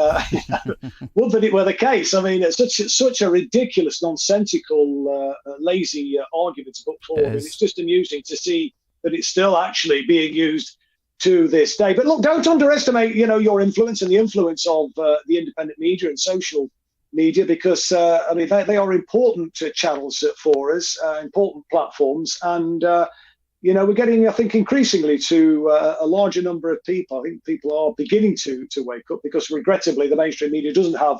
would that it were the case. I mean, it's such a ridiculous, nonsensical, lazy argument to put forward. And it's just amusing to see that it's still actually being used to this day. But look, don't underestimate, your influence and the influence of the independent media and social media, because they are important channels for us, important platforms, and we're getting, I think, increasingly to a larger number of people. I think people are beginning to wake up, because regrettably the mainstream media doesn't have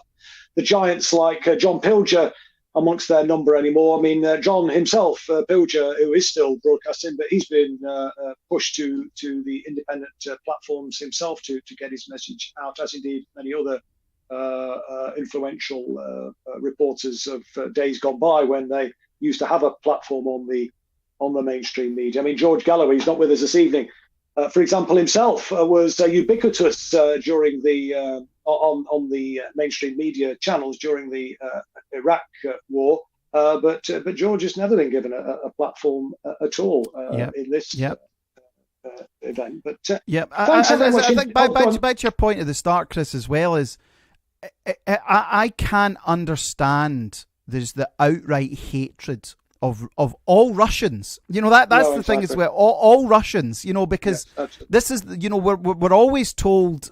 the giants like John Pilger amongst their number anymore. I mean, John himself, Pilger, who is still broadcasting, but he's been pushed to the independent platforms himself to get his message out, as indeed many other influential reporters of days gone by, when they used to have a platform on the mainstream media. I mean, George Galloway, he's not with us this evening, for example, himself was ubiquitous during the on the mainstream media channels during the Iraq war, but George has never been given a platform at all in this event. But I think back to your point at the start, Chris, as well, is I can't understand. There's the outright hatred of all Russians. You know, that's No, the thing as exactly. well. All Russians. You know, because Yes, absolutely. this is, you know, we're always told.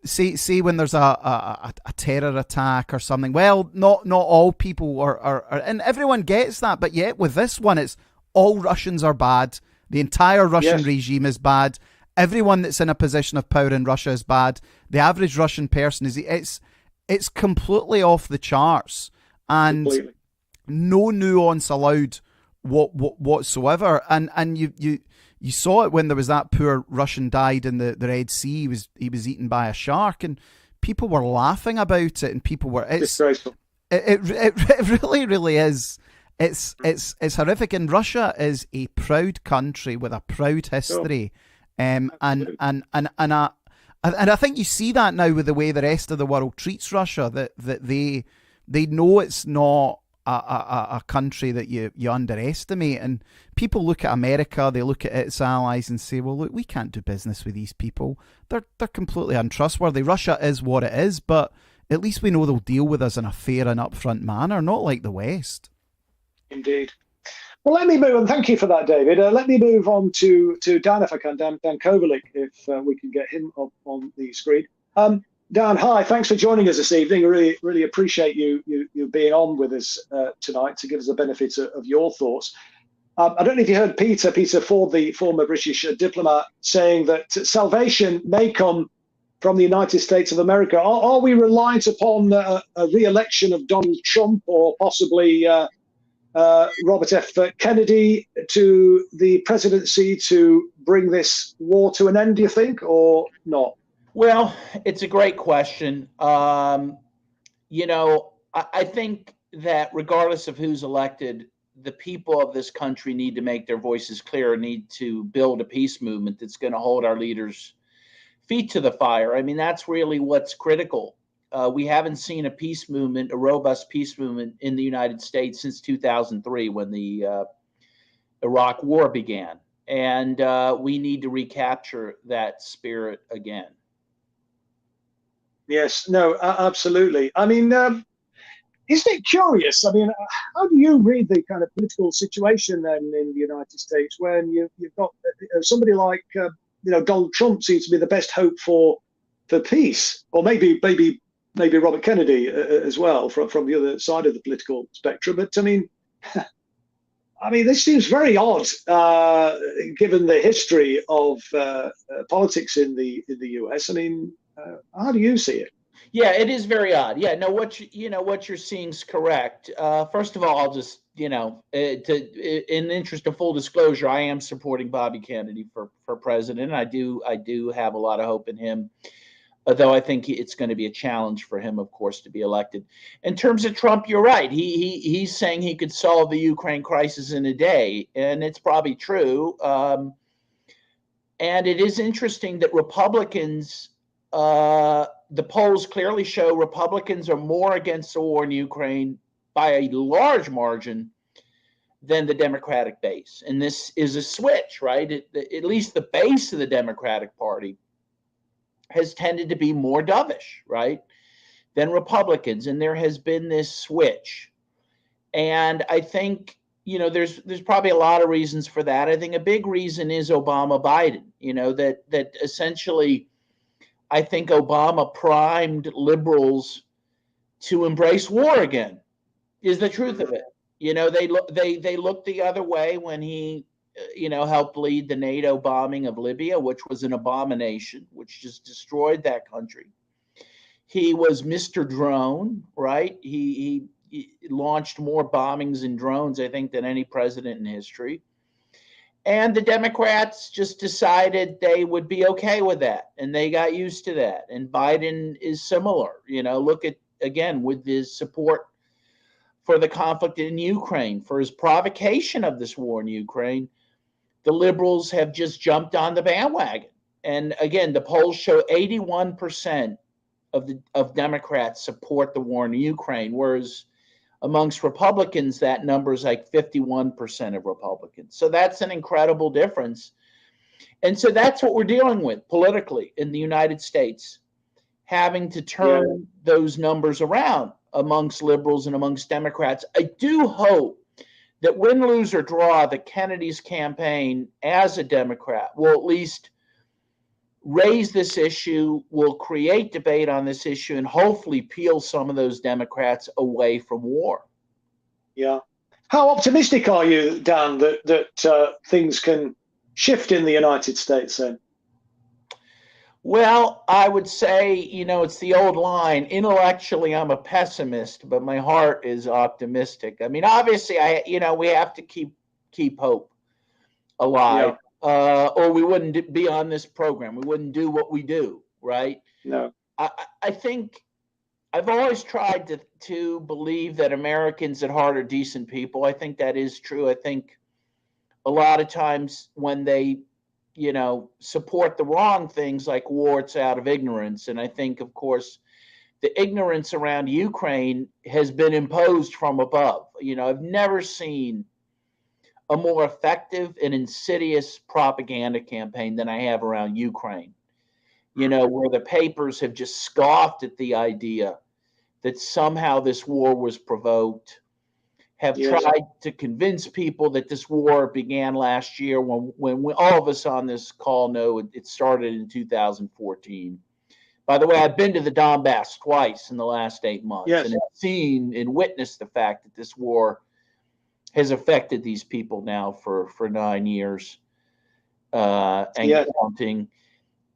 Say when there's a terror attack or something. Well, not all people are, and everyone gets that. But yet with this one, it's all Russians are bad. The entire Russian Yes. regime is bad. Everyone that's in a position of power in Russia is bad. The average Russian person is. It's completely off the charts, and Completely. no nuance allowed whatsoever. And you saw it when there was that poor Russian died in the Red Sea. He was eaten by a shark, and people were laughing about it, and people were. Disgraceful. It really is. It's horrific. And Russia is a proud country with a proud history, and I think you see that now with the way the rest of the world treats Russia. That they know it's not a country that you underestimate. And people look at America, they look at its allies and say, well, look, we can't do business with these people. They're completely untrustworthy. Russia is what it is, but at least we know they'll deal with us in a fair and upfront manner, not like the West. Indeed. Well, let me move on. Thank you for that, David. Let me move on to Dan, if I can. Dan Kovalik, if we can get him up on the screen. Dan, hi. Thanks for joining us this evening. I really appreciate you being on with us tonight to give us the benefit of your thoughts. I don't know if you heard Peter Ford, the former British diplomat, saying that salvation may come from the United States of America. Are we reliant upon a re-election of Donald Trump or possibly Robert F. Kennedy to the presidency to bring this war to an end, do you think, or not? Well, it's a great question. You know, I think that regardless of who's elected, the people of this country need to make their voices clear, need to build a peace movement that's going to hold our leaders' feet to the fire. I mean, that's really what's critical. We haven't seen a peace movement, a robust peace movement in the United States since 2003 when the Iraq War began. And we need to recapture that spirit again. Yes, no, absolutely. I mean, isn't it curious? I mean, how do you read the kind of political situation then in the United States when you've got somebody like, Donald Trump seems to be the best hope for peace, or maybe Robert Kennedy as well from the other side of the political spectrum. But I mean, this seems very odd given the history of politics in the US. I mean, how do you see it? Yeah, it is very odd. Yeah, no, what you're seeing is correct. First of all, I'll just, in the interest of full disclosure, I am supporting Bobby Kennedy for president. I do have a lot of hope in him, though I think it's going to be a challenge for him, of course, to be elected. In terms of Trump, you're right. He's saying he could solve the Ukraine crisis in a day, and it's probably true. And it is interesting that Republicans. The polls clearly show Republicans are more against the war in Ukraine by a large margin than the Democratic base. And this is a switch, right? At least the base of the Democratic Party has tended to be more dovish, right, than Republicans. And there has been this switch. And I think, there's probably a lot of reasons for that. I think a big reason is Obama-Biden, that essentially I think Obama primed liberals to embrace war again, is the truth of it. They looked the other way when he, helped lead the NATO bombing of Libya, which was an abomination, which just destroyed that country. He was Mr. Drone, right? He launched more bombings in drones, I think, than any president in history. And the Democrats just decided they would be okay with that, and they got used to that. And Biden is similar. Look at, again, with his support for the conflict in Ukraine, for his provocation of this war in Ukraine, the liberals have just jumped on the bandwagon. And again, the polls show 81% of Democrats support the war in Ukraine, whereas amongst Republicans, that number is like 51% of Republicans. So that's an incredible difference. And so that's what we're dealing with politically in the United States. having to turn those numbers around amongst liberals and amongst Democrats. I do hope that win, lose, or draw, the Kennedy's campaign as a Democrat will at least raise this issue, will create debate on this issue, and hopefully peel some of those Democrats away from war. Yeah. How optimistic are you, Dan, that things can shift in the United States then? Well, I would say, it's the old line, intellectually I'm a pessimist, but my heart is optimistic. I mean, obviously, we have to keep hope alive, or we wouldn't be on this program. We wouldn't do what we do, right? No. I think I've always tried to believe that Americans at heart are decent people. I think that is true. I think a lot of times when they support the wrong things like war, it's out of ignorance. And I think, of course, the ignorance around Ukraine has been imposed from above. I've never seen a more effective and insidious propaganda campaign than I have around Ukraine, where the papers have just scoffed at the idea that somehow this war was provoked, have tried to convince people that this war began last year when all of us on this call know it started in 2014. By the way, I've been to the Donbass twice in the last 8 months and have seen and witnessed the fact that this war has affected these people now for 9 years and counting.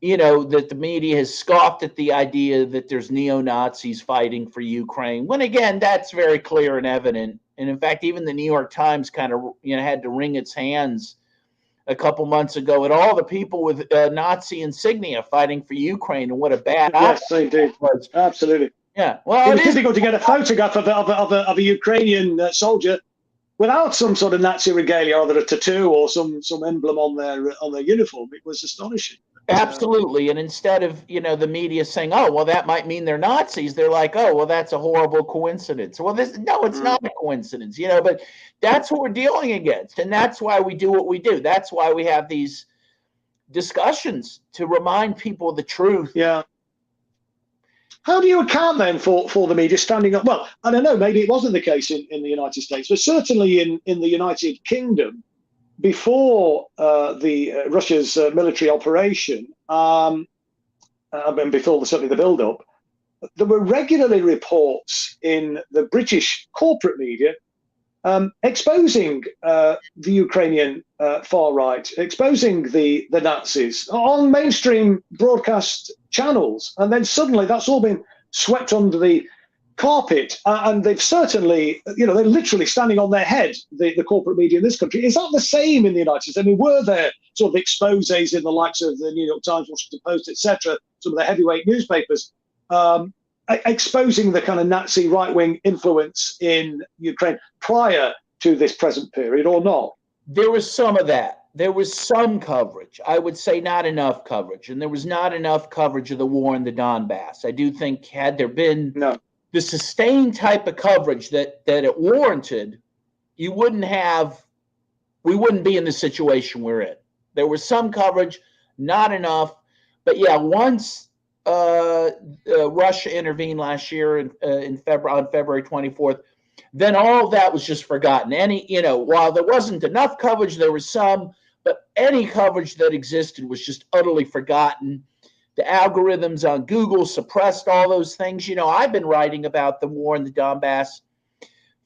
That the media has scoffed at the idea that there's neo-Nazis fighting for Ukraine, when again, that's very clear and evident. And in fact, even the New York Times kind of had to wring its hands a couple months ago at all the people with Nazi insignia fighting for Ukraine, and what a bad they did. Was. Absolutely. Yeah. Well, it was difficult to get a photograph of a Ukrainian soldier without some sort of Nazi regalia, either a tattoo or some emblem on their uniform. It was astonishing. Absolutely. And instead of, the media saying, oh, well, that might mean they're Nazis, they're like, oh, well, that's a horrible coincidence. Well, it's not a coincidence, but that's what we're dealing against. And that's why we do what we do. That's why we have these discussions, to remind people the truth. Yeah. How do you account then for the media standing up? Well, I don't know, maybe it wasn't the case in the United States, but certainly in the United Kingdom, before Russia's military operation, and before certainly the build-up, there were regularly reports in the British corporate media exposing the Ukrainian far right, exposing the Nazis on mainstream broadcast channels, and then suddenly that's all been swept under the carpet, and they've certainly, they're literally standing on their head, the corporate media in this country. Is that the same in the United States? I mean, were there sort of exposés in the likes of the New York Times, Washington Post, etc., some of the heavyweight newspapers, exposing the kind of Nazi right-wing influence in Ukraine prior to this present period, or not? There was some of that. There was some coverage. I would say not enough coverage. And there was not enough coverage of the war in the Donbass. I do think had there been the sustained type of coverage that it warranted, we wouldn't be in the situation we're in. There was some coverage, not enough. But yeah, once Russia intervened last year on February 24th, then all of that was just forgotten. While there wasn't enough coverage, there was some, but any coverage that existed was just utterly forgotten. The algorithms on Google suppressed all those things. I've been writing about the war in the Donbass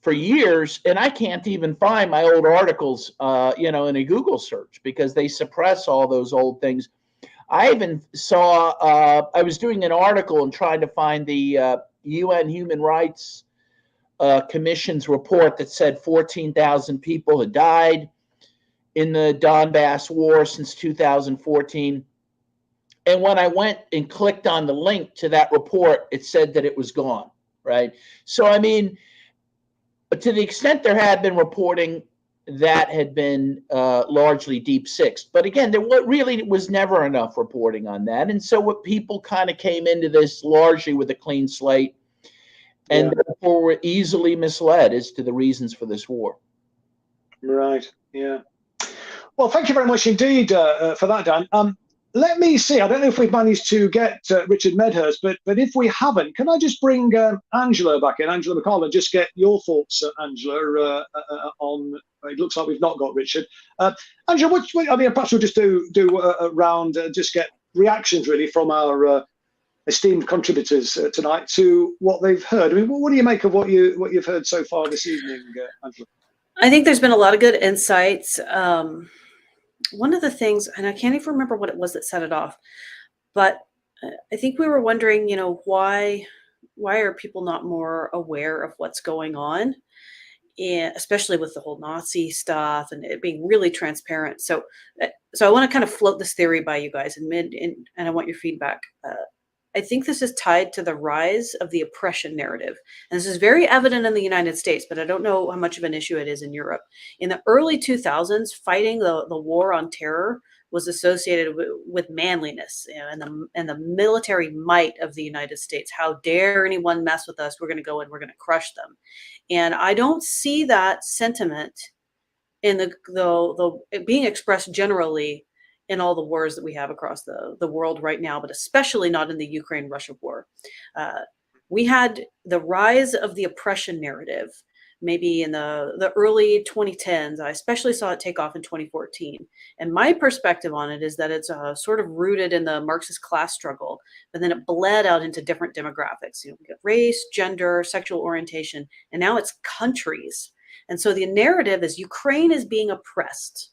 for years, and I can't even find my old articles, in a Google search, because they suppress all those old things. I even saw, I was doing an article and trying to find the UN Human Rights Commission's report that said 14,000 people had died in the Donbass war since 2014. And when I went and clicked on the link to that report, it said that it was gone, right? So, I mean, to the extent there had been reporting, that had been largely deep-sixed. But again, there really was never enough reporting on that. And so what people kind of came into this largely with a clean slate, and therefore were easily misled as to the reasons for this war. Right, yeah. Well, thank you very much indeed for that, Dan. let me see. I don't know if we've managed to get Richard Medhurst, but if we haven't, can I just bring Angela back in, Angela McCall, and just get your thoughts, Angela, on? It looks like we've not got Richard. Angela, I mean, perhaps we'll just do a round, just get reactions really from our esteemed contributors tonight to what they've heard. I mean, what do you make of what you've heard so far this evening, Angela? I think there's been a lot of good insights. One of the things, and I can't even remember what it was that set it off, but I think we were wondering, why are people not more aware of what's going on, and especially with the whole Nazi stuff and it being really transparent. So I want to kind of float this theory by you guys, and I want your feedback. I think this is tied to the rise of the oppression narrative. And this is very evident in the United States, but I don't know how much of an issue it is in Europe. In the early 2000s, fighting the war on terror was associated with manliness and the military might of the United States. How dare anyone mess with us? We're going to go and we're going to crush them. And I don't see that sentiment in the being expressed generally in all the wars that we have across the world right now, but especially not in the Ukraine-Russia war. We had the rise of the oppression narrative maybe in the early 2010s. I especially saw it take off in 2014. And my perspective on it is that it's sort of rooted in the Marxist class struggle, but then it bled out into different demographics. We got race, gender, sexual orientation, and now it's countries. And so the narrative is Ukraine is being oppressed.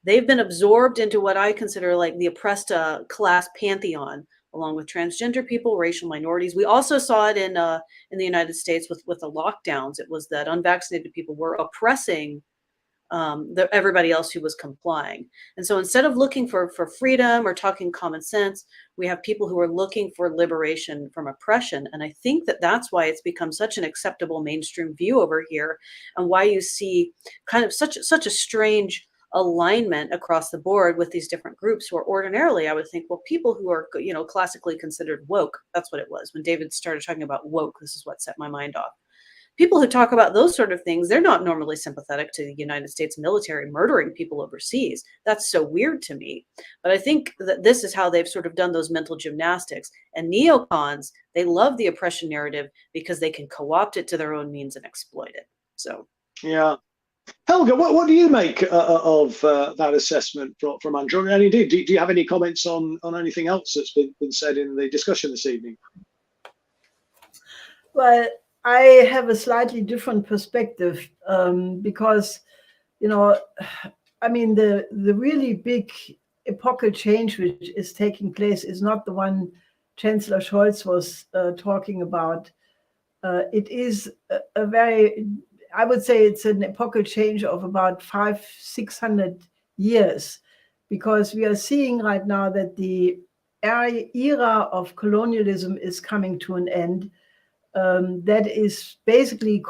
They've been absorbed into what I consider like the oppressed class pantheon, along with transgender people, racial minorities. We also saw it in the United States with the lockdowns. It was that unvaccinated people were oppressing everybody else who was complying. And so instead of looking for freedom or talking common sense, we have people who are looking for liberation from oppression. And I think that that's why it's become such an acceptable mainstream view over here, and why you see kind of such a strange alignment across the board with these different groups who are ordinarily, I would think, well, people who are, classically considered woke. That's what it was. When David started talking about woke, this is what set my mind off. People who talk about those sort of things, they're not normally sympathetic to the United States military murdering people overseas. That's so weird to me. But I think that this is how they've sort of done those mental gymnastics. And neocons, they love the oppression narrative because they can co-opt it to their own means and exploit it. So, yeah. Helga, what do you make of that assessment from Andrew? And indeed, do you have any comments on anything else that's been said in the discussion this evening? Well, I have a slightly different perspective because, I mean, the really big epochal change which is taking place is not the one Chancellor Scholz was talking about. It is a very, I would say it's an epochal change of about 500-600 years, because we are seeing right now that the era of colonialism is coming to an end. That is basically,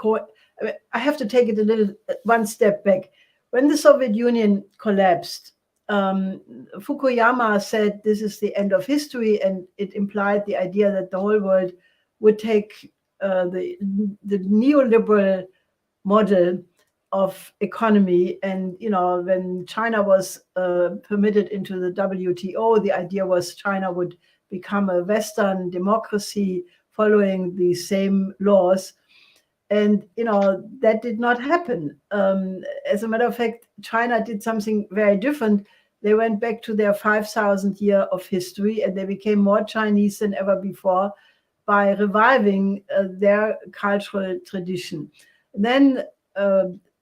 I have to take it one step back. When the Soviet Union collapsed, Fukuyama said this is the end of history, and it implied the idea that the whole world would take the neoliberal model of economy. And when China was permitted into the WTO, the idea was China would become a Western democracy following the same laws. And that did not happen. As a matter of fact, China did something very different. They went back to their 5,000 year of history, and they became more Chinese than ever before by reviving their cultural tradition. Then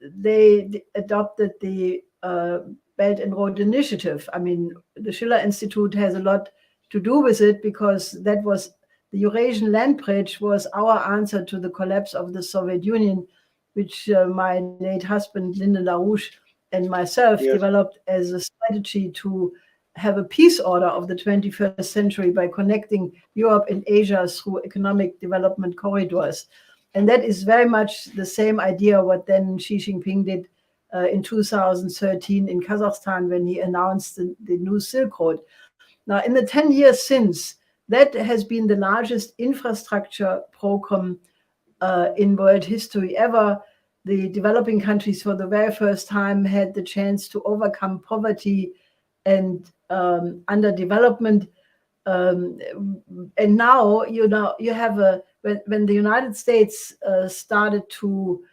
they adopted the Belt and Road Initiative. I mean, the Schiller Institute has a lot to do with it, because that was the Eurasian Land Bridge was our answer to the collapse of the Soviet Union, which my late husband, Lyndon LaRouche, and myself developed as a strategy to have a peace order of the 21st century by connecting Europe and Asia through economic development corridors. And that is very much the same idea what then Xi Jinping did in 2013 in Kazakhstan when he announced the new Silk Road. Now, in the 10 years since, that has been the largest infrastructure program in world history ever. The developing countries for the very first time had the chance to overcome poverty and under development. And now, you have when the United States started to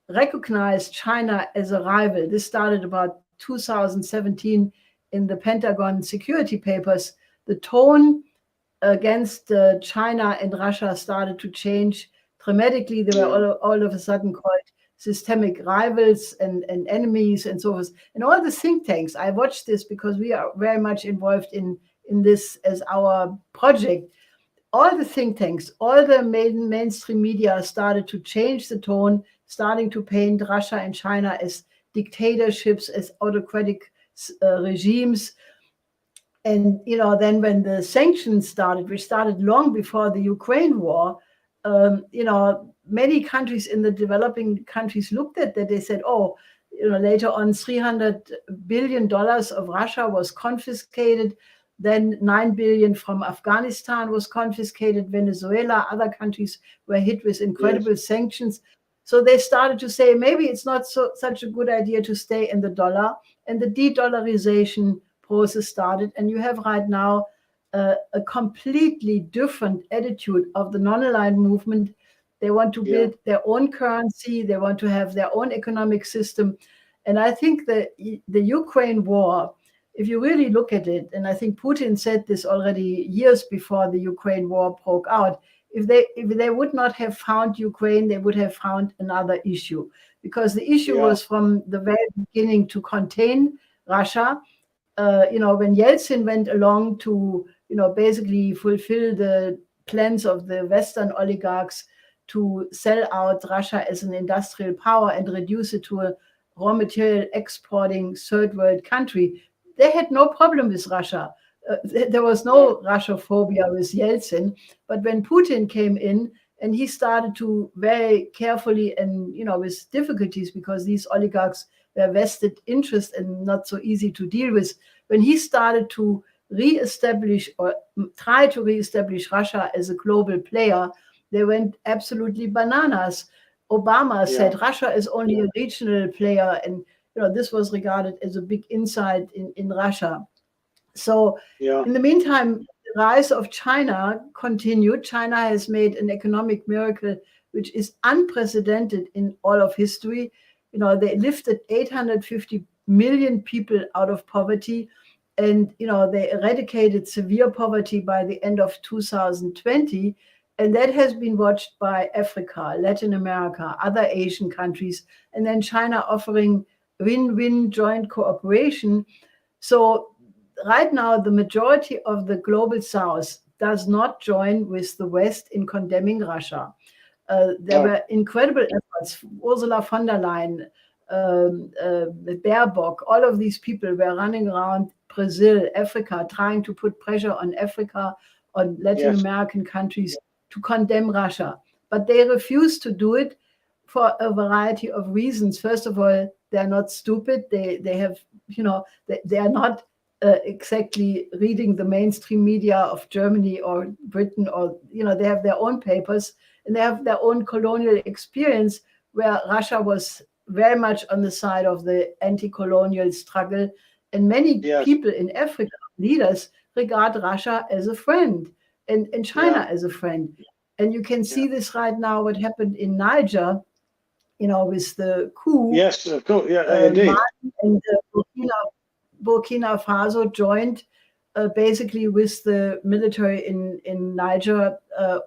recognize China as a rival, this started about 2017 in the Pentagon security papers, the tone against China and Russia started to change dramatically. They were all of a sudden called systemic rivals and enemies and so forth. And all the think tanks, I watched this because we are very much involved in this as our project. All the think tanks, all the mainstream media started to change the tone, starting to paint Russia and China as dictatorships, as autocratic regimes. And then when the sanctions started, which started long before the Ukraine war, many countries in the developing countries looked at that. They said, oh, later on, $300 billion of Russia was confiscated. Then 9 billion from Afghanistan was confiscated. Venezuela, other countries were hit with incredible sanctions. So they started to say, maybe it's not such a good idea to stay in the dollar. And the de-dollarization process started. And you have right now a completely different attitude of the non-aligned movement. They want to build their own currency. They want to have their own economic system. And I think that the Ukraine war, if you really look at it, and I think Putin said this already years before the Ukraine war broke out, if they would not have found Ukraine, they would have found another issue. Because the issue was from the very beginning to contain Russia. When Yeltsin went along to, basically fulfill the plans of the Western oligarchs to sell out Russia as an industrial power and reduce it to a raw material exporting third world country, they had no problem with Russia. There was no Russophobia with Yeltsin. But when Putin came in and he started to very carefully and, with difficulties, because these oligarchs were vested interest and not so easy to deal with, when he started to re-establish or try to re-establish Russia as a global player, they went absolutely bananas. Obama said Russia is only a regional player, and this was regarded as a big insight in Russia. So in the meantime, the rise of China continued. China has made an economic miracle which is unprecedented in all of history. They lifted 850 million people out of poverty, and they eradicated severe poverty by the end of 2020. And that has been watched by Africa, Latin America, other Asian countries, and then China offering win-win joint cooperation. So right now, the majority of the global South does not join with the West in condemning Russia. There were incredible efforts. Ursula von der Leyen, Baerbock, all of these people were running around Brazil, Africa, trying to put pressure on Africa, on Latin American countries to condemn Russia. But they refuse to do it for a variety of reasons. First of all, they're not stupid. They have, they are not exactly reading the mainstream media of Germany or Britain, or, they have their own papers and they have their own colonial experience, where Russia was very much on the side of the anti-colonial struggle. And many people in Africa, leaders, regard Russia as a friend and China as a friend. And you can see this right now, what happened in Niger, with the coup. Yes, of course. Indeed. And Burkina Faso joined basically with the military in Niger,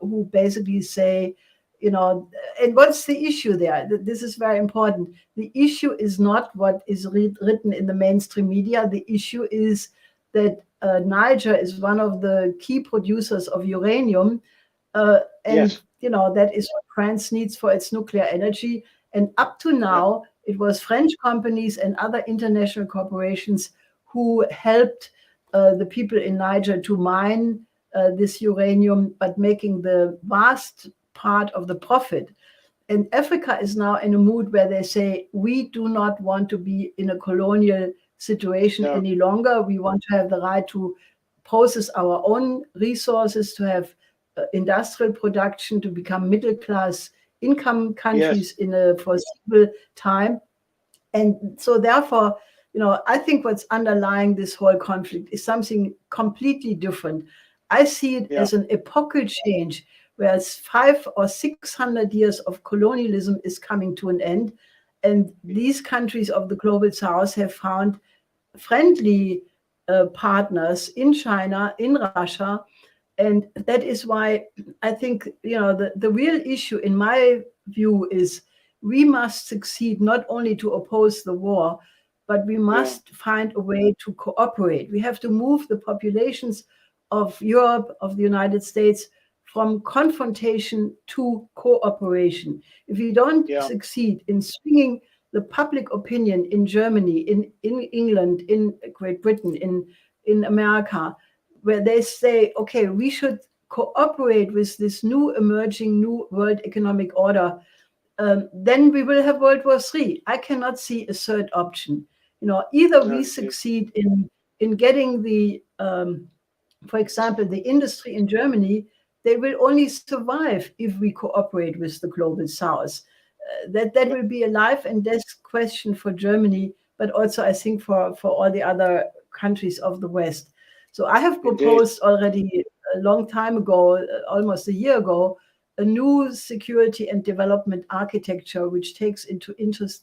who basically say, and what's the issue there? This is very important. The issue is not what is written in the mainstream media. The issue is that Niger is one of the key producers of uranium, and that is what France needs for its nuclear energy. And up to now, it was French companies and other international corporations who helped the people in Niger to mine this uranium, but making the vast part of the profit. And Africa is now in a mood where they say, we do not want to be in a colonial situation any longer. We want to have the right to process our own resources, to have industrial production, to become middle-class income countries in a foreseeable time. And so therefore, I think what's underlying this whole conflict is something completely different. I see it as an epochal change, whereas 500 or 600 years of colonialism is coming to an end. And these countries of the global south have found friendly partners in China, in Russia. And that is why I think, the real issue in my view is we must succeed not only to oppose the war, but we must find a way to cooperate. We have to move the populations of Europe, of the United States, from confrontation to cooperation. If we don't succeed in swinging the public opinion in Germany, in England, in Great Britain, in America, where they say, okay, we should cooperate with this new emerging new world economic order, then we will have World War III. I cannot see a third option. Either we succeed in getting the, for example, the industry in Germany, they will only survive if we cooperate with the global south. That will be a life and death question for Germany, but also I think for all the other countries of the West. So I have proposed already a long time ago, almost a year ago, a new security and development architecture, which takes into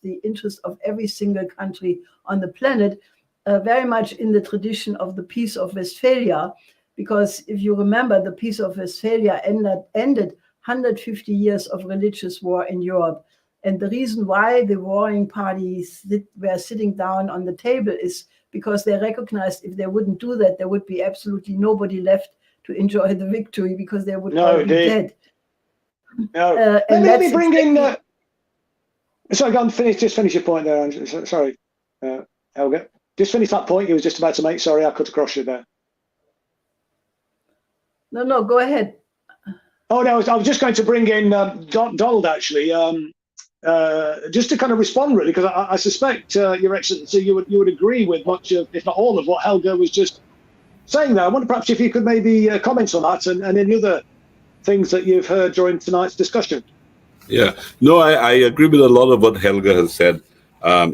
the interest of every single country on the planet, very much in the tradition of the Peace of Westphalia. Because if you remember, the Peace of Westphalia ended 150 years of religious war in Europe. And the reason why the warring parties were sitting down on the table is because they recognized if they wouldn't do that, there would be absolutely nobody left to enjoy the victory, because they would all be dead. No. Let me bring in. Sorry, go on. Just finish your point there, Angela. Sorry, Helga. Just finish that point you were just about to make. Sorry, I cut across you there. No, go ahead. Oh no, I was just going to bring in Donald actually, just to kind of respond really, because I suspect, Your Excellency, you would agree with much of, if not all of, what Helga was just saying there. I wonder perhaps if you could maybe comment on that and any other things that you've heard during tonight's discussion. Yeah, no, I agree with a lot of what Helga has said,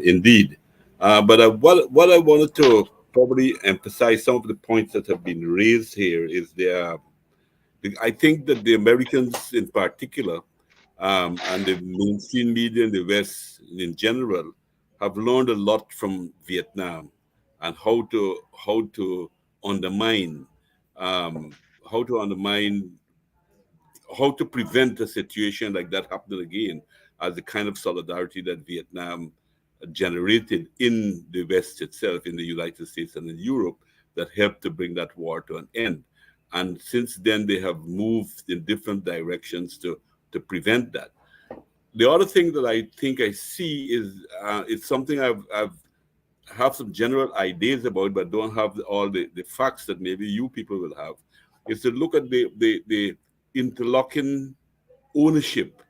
indeed. But what I wanted to probably emphasize, some of the points that have been raised here, is I think that the Americans in particular, and the mainstream media in the West in general, have learned a lot from Vietnam and how to undermine, how to prevent a situation like that happening again, as the kind of solidarity that Vietnam generated in the West itself, in the United States and in Europe, that helped to bring that war to an end. And since then, they have moved in different directions to prevent that. The other thing that I think I see is it's something I've have some general ideas about, but don't have all the facts that maybe you people will have, is to look at the interlocking ownership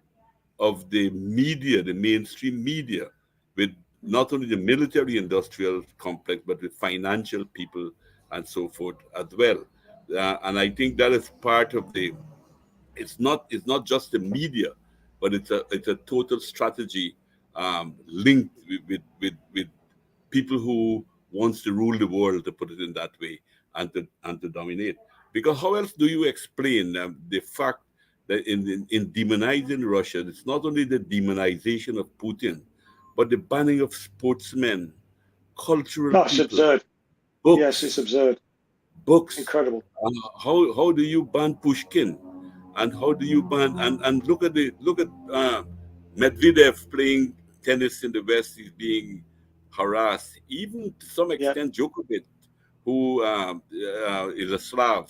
of the media, the mainstream media, with not only the military industrial complex, but with financial people and so forth as well. And I think that is part of it's not just the media, but it's a total strategy, linked with people who wants to rule the world, to put it in that way, and to dominate. Because how else do you explain the fact that in demonizing Russia, it's not only the demonization of Putin, but the banning of sportsmen, cultural people. It's absurd. Books. Yes, it's absurd. Books. Incredible. How do you ban Pushkin? And how do you ban and look at Medvedev playing tennis in the West? He's being harassed, even to some extent. Djokovic, who is a Slav,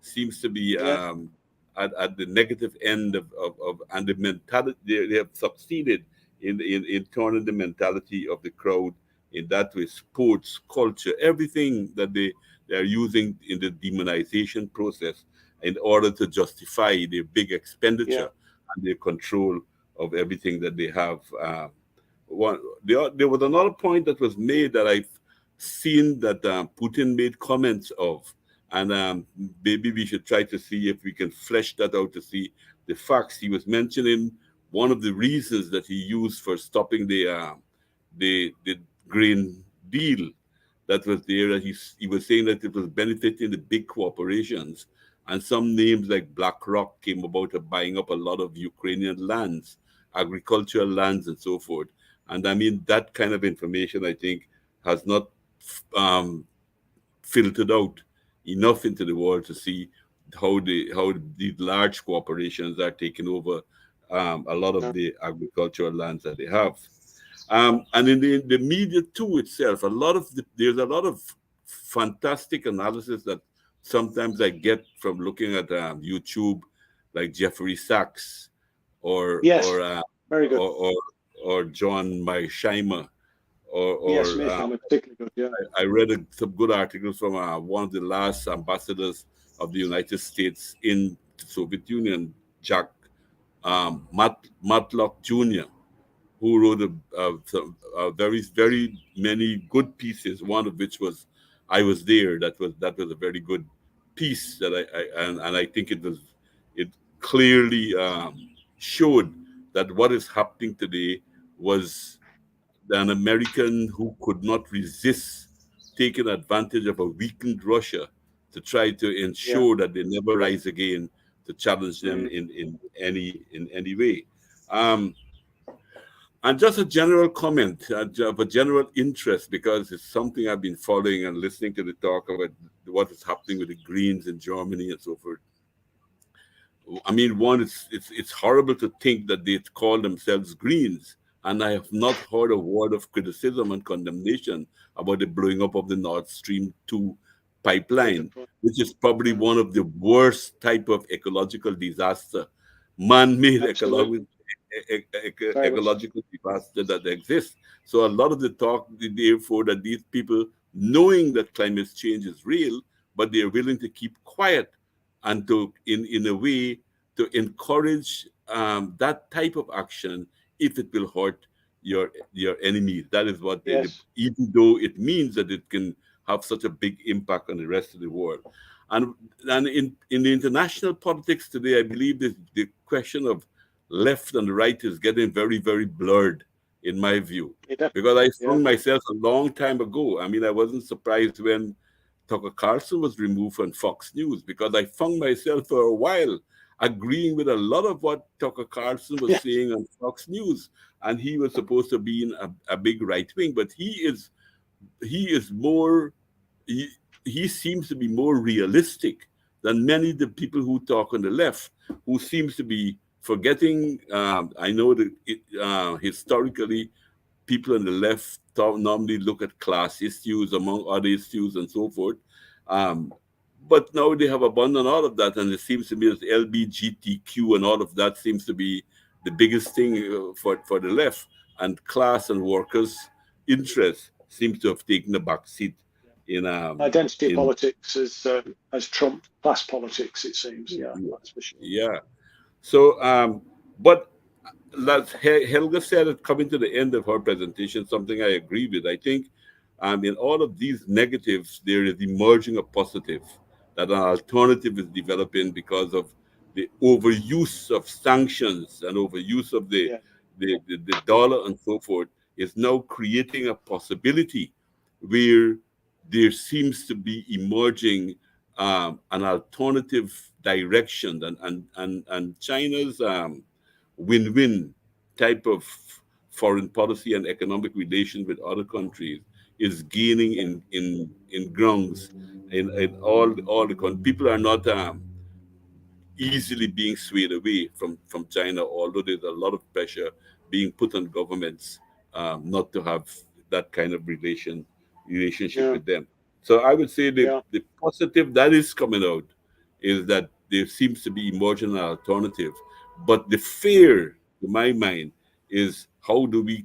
seems to be at the negative end of and the mentality. They have succeeded in turning the mentality of the crowd in that way. Sports, culture, everything that they are using in the demonization process in order to justify their big expenditure and their control of everything that they have. There was another point that was made that I've seen that Putin made comments of, and maybe we should try to see if we can flesh that out to see the facts. He was mentioning one of the reasons that he used for stopping the grain deal that was there. That he was saying that it was benefiting the big corporations, and some names like BlackRock came about of buying up a lot of Ukrainian lands, agricultural lands, and so forth. And I mean, that kind of information, I think, has not filtered out enough into the world to see how the large corporations are taking over a lot of the agricultural lands that they have. And in the media too itself, there's a lot of fantastic analysis that sometimes I get from looking at YouTube, like Jeffrey Sachs or Yes, or very good. or John Mearsheimer Yes, or Mearsheimer, particularly good. Yeah, I read some good articles from one of the last ambassadors of the United States in the Soviet Union, Jack Matlock Jr., who wrote a very many good pieces. One of which was "I Was There." That was a very good piece that and I think it clearly showed that what is happening today was an American who could not resist taking advantage of a weakened Russia to try to ensure that they never rise again to challenge them in any way. Um, and just a general comment of a general interest, because it's something I've been following and listening to the talk about what is happening with the Greens in Germany and so forth. I mean, one, it's horrible to think that they call themselves Greens, and I have not heard a word of criticism and condemnation about the blowing up of the Nord Stream 2 pipeline, which is probably one of the worst type of ecological disaster, man-made ecological disaster that exists. So a lot of the talk, therefore, that these people, knowing that climate change is real, but they're willing to keep quiet and to, in a way, to encourage that type of action if it will hurt your enemies. That is what they, even though it means that it can have such a big impact on the rest of the world. And in the international politics today, I believe the question of left and right is getting very, very blurred, in my view. Because I found myself a long time ago. I mean, I wasn't surprised when Tucker Carlson was removed from Fox News, because I found myself for a while agreeing with a lot of what Tucker Carlson was saying on Fox News. And he was supposed to be in a big right wing, but he is more, he seems to be more realistic than many of the people who talk on the left, who seems to be forgetting. I know that historically, people on the left normally look at class issues among other issues and so forth. But now they have abandoned all of that, and it seems to me that LGBTQ and all of that seems to be the biggest thing for the left, and class and workers' interests seems to have taken a back seat in identity politics has trumped class politics, it seems. Yeah, that's for sure. Yeah. So, but as Helga said, it coming to the end of her presentation, something I agree with. I think in all of these negatives, there is emerging a positive, that an alternative is developing because of the overuse of sanctions and overuse of the dollar and so forth, is now creating a possibility where there seems to be emerging an alternative direction, and China's win-win type of foreign policy and economic relations with other countries is gaining in grounds in all the countries. People are not easily being swayed away from China, although there's a lot of pressure being put on governments not to have that kind of relationship with them. So I would say the positive that is coming out is that there seems to be emerging an alternative. But the fear, to my mind, is how do we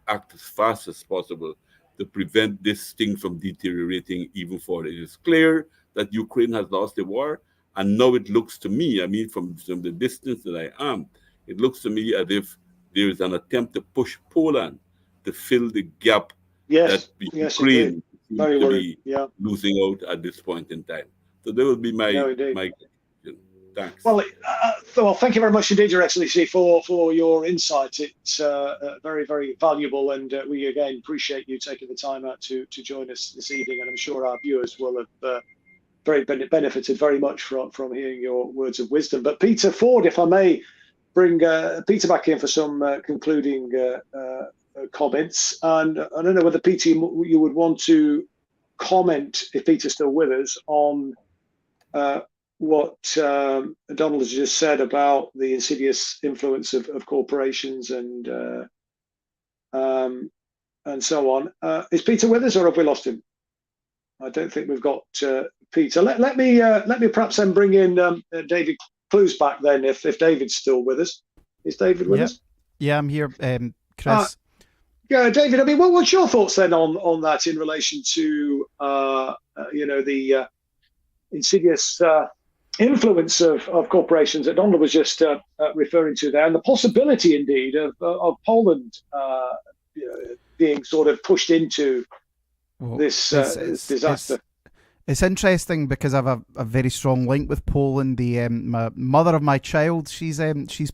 act as fast as possible to prevent this thing from deteriorating even further. It is clear that Ukraine has lost the war, and now it looks to me, I mean, from the distance that I am, it looks to me as if there is an attempt to push Poland to fill the gap that Ukraine seems to be losing out at this point in time. So that would be my question. Thanks. Well, thank you very much indeed, Your Excellency, for your insight. It's very, very valuable, and we again appreciate you taking the time out to join us this evening. And I'm sure our viewers will have benefited very much from hearing your words of wisdom. But Peter Ford, if I may bring Peter back in for some concluding comments, and I don't know whether Peter you would want to comment, if Peter's still with us, on what Donald has just said about the insidious influence of corporations and so on. Is Peter with us, or have we lost him? I don't think we've got Peter. Let me perhaps then bring in David Clues back then, if David's still with us. Is David with us? Yeah, I'm here, Chris. Yeah, David. I mean, what's your thoughts then on that in relation to the insidious influence of corporations that Donald was just referring to there, and the possibility indeed of Poland being sort of pushed into this disaster? It's interesting because I have a very strong link with Poland. The my mother of my child, she's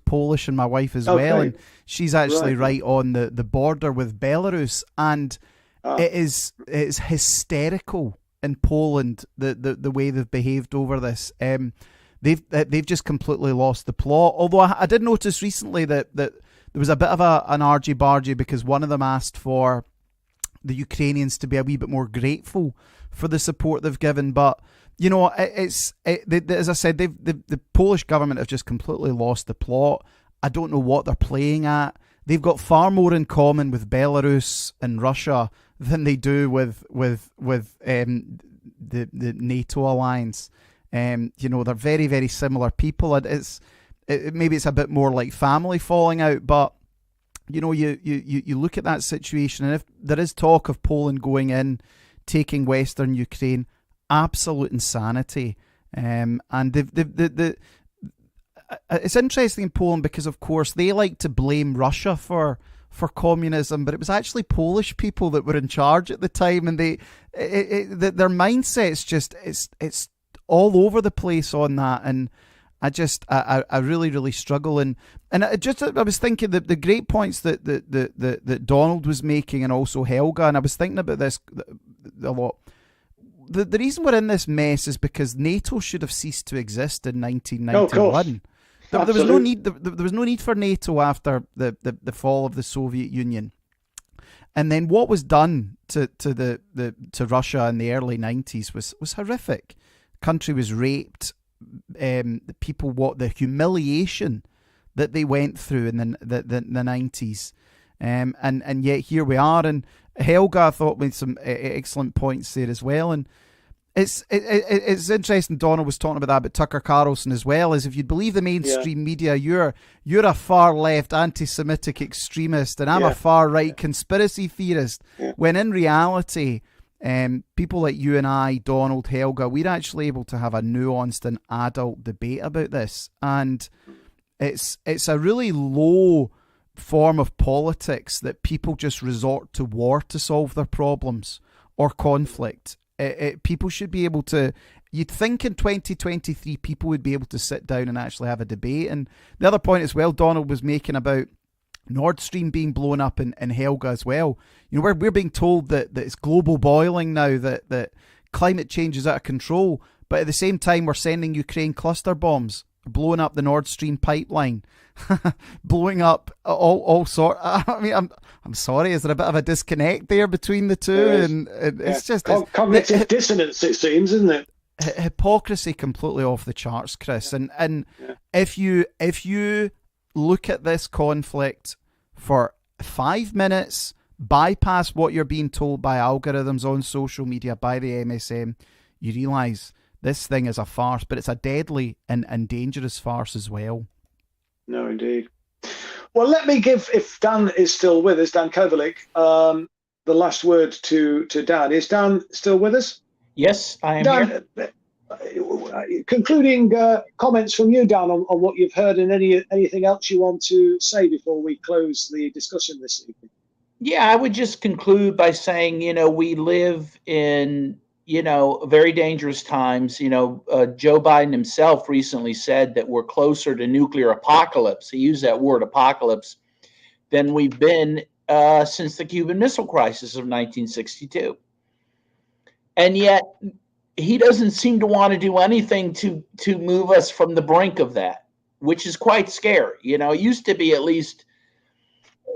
Polish, and my wife as well, and she's actually right on the border with Belarus, and it's hysterical in Poland the way they've behaved over this. They've just completely lost the plot. Although I did notice recently that there was a bit of an argy-bargy because one of them asked for the Ukrainians to be a wee bit more grateful for the support they've given. But as I said, the Polish government have just completely lost the plot. I don't know what they're playing at. They've got far more in common with Belarus and Russia than they do with the NATO alliance. They're very, very similar people. Maybe it's a bit more like family falling out, but you look at that situation, and if there is talk of Poland going in, taking Western Ukraine, absolute insanity. And it's interesting in Poland because, of course, they like to blame Russia for communism, but it was actually Polish people that were in charge at the time, and their mindset's just it's all over the place on that. And I really, really struggle. And I was thinking that the great points that Donald was making, and also Helga, and I was thinking about this a lot. The reason we're in this mess is because NATO should have ceased to exist in 1991. There was no need. There was no need for NATO after the fall of the Soviet Union. And then what was done to Russia in the early 90s was horrific. The country was raped. The people, the humiliation that they went through in the 90s, and yet here we are. And Helga, I thought, made some excellent points there as well. And it's interesting. Donald was talking about that, but Tucker Carlson as well. Is if you believe the mainstream media, you're a far left anti-Semitic extremist, and I'm a far right conspiracy theorist. When in reality, people like you and I, Donald, Helga, we're actually able to have a nuanced and adult debate about this, and it's a really low form of politics that people just resort to war to solve their problems or conflict. People should be able to. You'd think in 2023 people would be able to sit down and actually have a debate. And the other point as well, Donald was making about Nord Stream being blown up in Helga as well. We're being told that it's global boiling now, that climate change is out of control, but at the same time we're sending Ukraine cluster bombs, blowing up the Nord Stream pipeline, blowing up all sort. I mean, I'm sorry, is there a bit of a disconnect there between the two? And it's just cognitive dissonance, it seems, isn't it? Hypocrisy completely off the charts, Chris. And if you look at this conflict for 5 minutes, bypass what you're being told by algorithms on social media, by the MSM, you realise this thing is a farce, but it's a deadly and dangerous farce as well. No, indeed. Well, let me give, if Dan is still with us, Dan Kovalik, the last word to Dan. Is Dan still with us? Yes, I am Dan, here. Concluding comments from you, Dan, on what you've heard, and anything else you want to say before we close the discussion this evening? Yeah, I would just conclude by saying, we live in very dangerous times. Joe Biden himself recently said that we're closer to nuclear apocalypse. He used that word apocalypse than we've been since the Cuban Missile Crisis of 1962. And yet he doesn't seem to want to do anything to move us from the brink of that, which is quite scary. It used to be, at least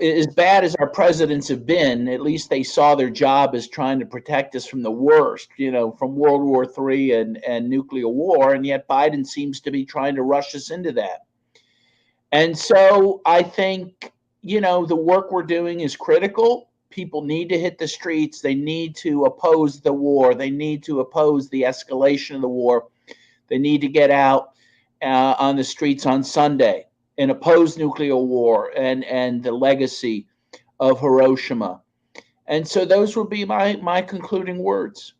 as bad as our presidents have been, at least they saw their job as trying to protect us from the worst, from World War III and nuclear war. And yet Biden seems to be trying to rush us into that. And so I think, the work we're doing is critical. People need to hit the streets. They need to oppose the war. They need to oppose the escalation of the war. They need to get out on the streets on Sunday and oppose nuclear war and the legacy of Hiroshima. And so those will be my concluding words.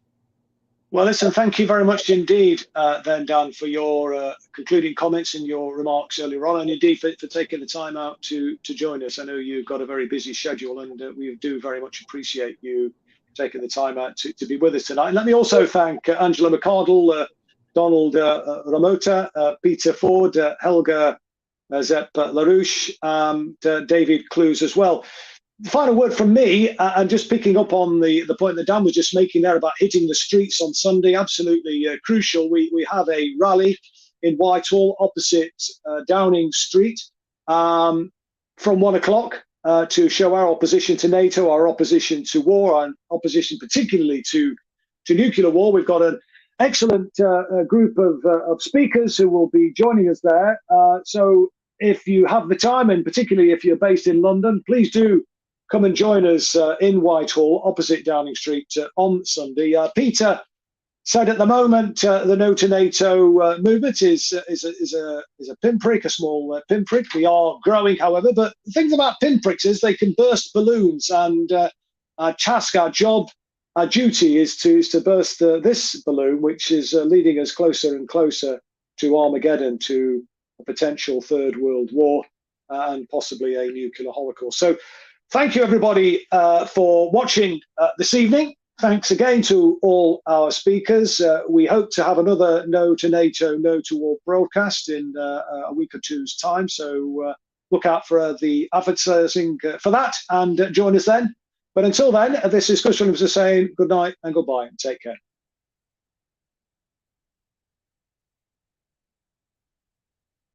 Well, listen, thank you very much indeed, then, Dan, for your concluding comments and your remarks earlier on, and indeed for taking the time out to join us. I know you've got a very busy schedule, and we do very much appreciate you taking the time out to be with us tonight. And let me also thank Angela McCardle, Donald Ramota, Peter Ford, Helga Zepp LaRouche, and David Clues as well. The final word from me, and just picking up on the point that Dan was just making there about hitting the streets on Sunday, absolutely crucial. We have a rally in Whitehall opposite Downing Street from 1 o'clock to show our opposition to NATO, our opposition to war, and opposition particularly to nuclear war. We've got an excellent group of speakers who will be joining us there. So if you have the time, and particularly if you're based in London, please do come and join us in Whitehall, opposite Downing Street, on Sunday. Peter said at the moment the No2Nato movement is a pinprick, a small pinprick. We are growing, however, but the thing about pinpricks is they can burst balloons, and our task, our job, our duty is to burst this balloon, which is leading us closer and closer to Armageddon, to a potential third world war, and possibly a nuclear holocaust. So thank you, everybody, for watching this evening. Thanks again to all our speakers. We hope to have another No2Nato, No2War broadcast in a week or two's time. So look out for the advertising for that, and join us then. But until then, this is Chris Williams saying good night and goodbye, and take care.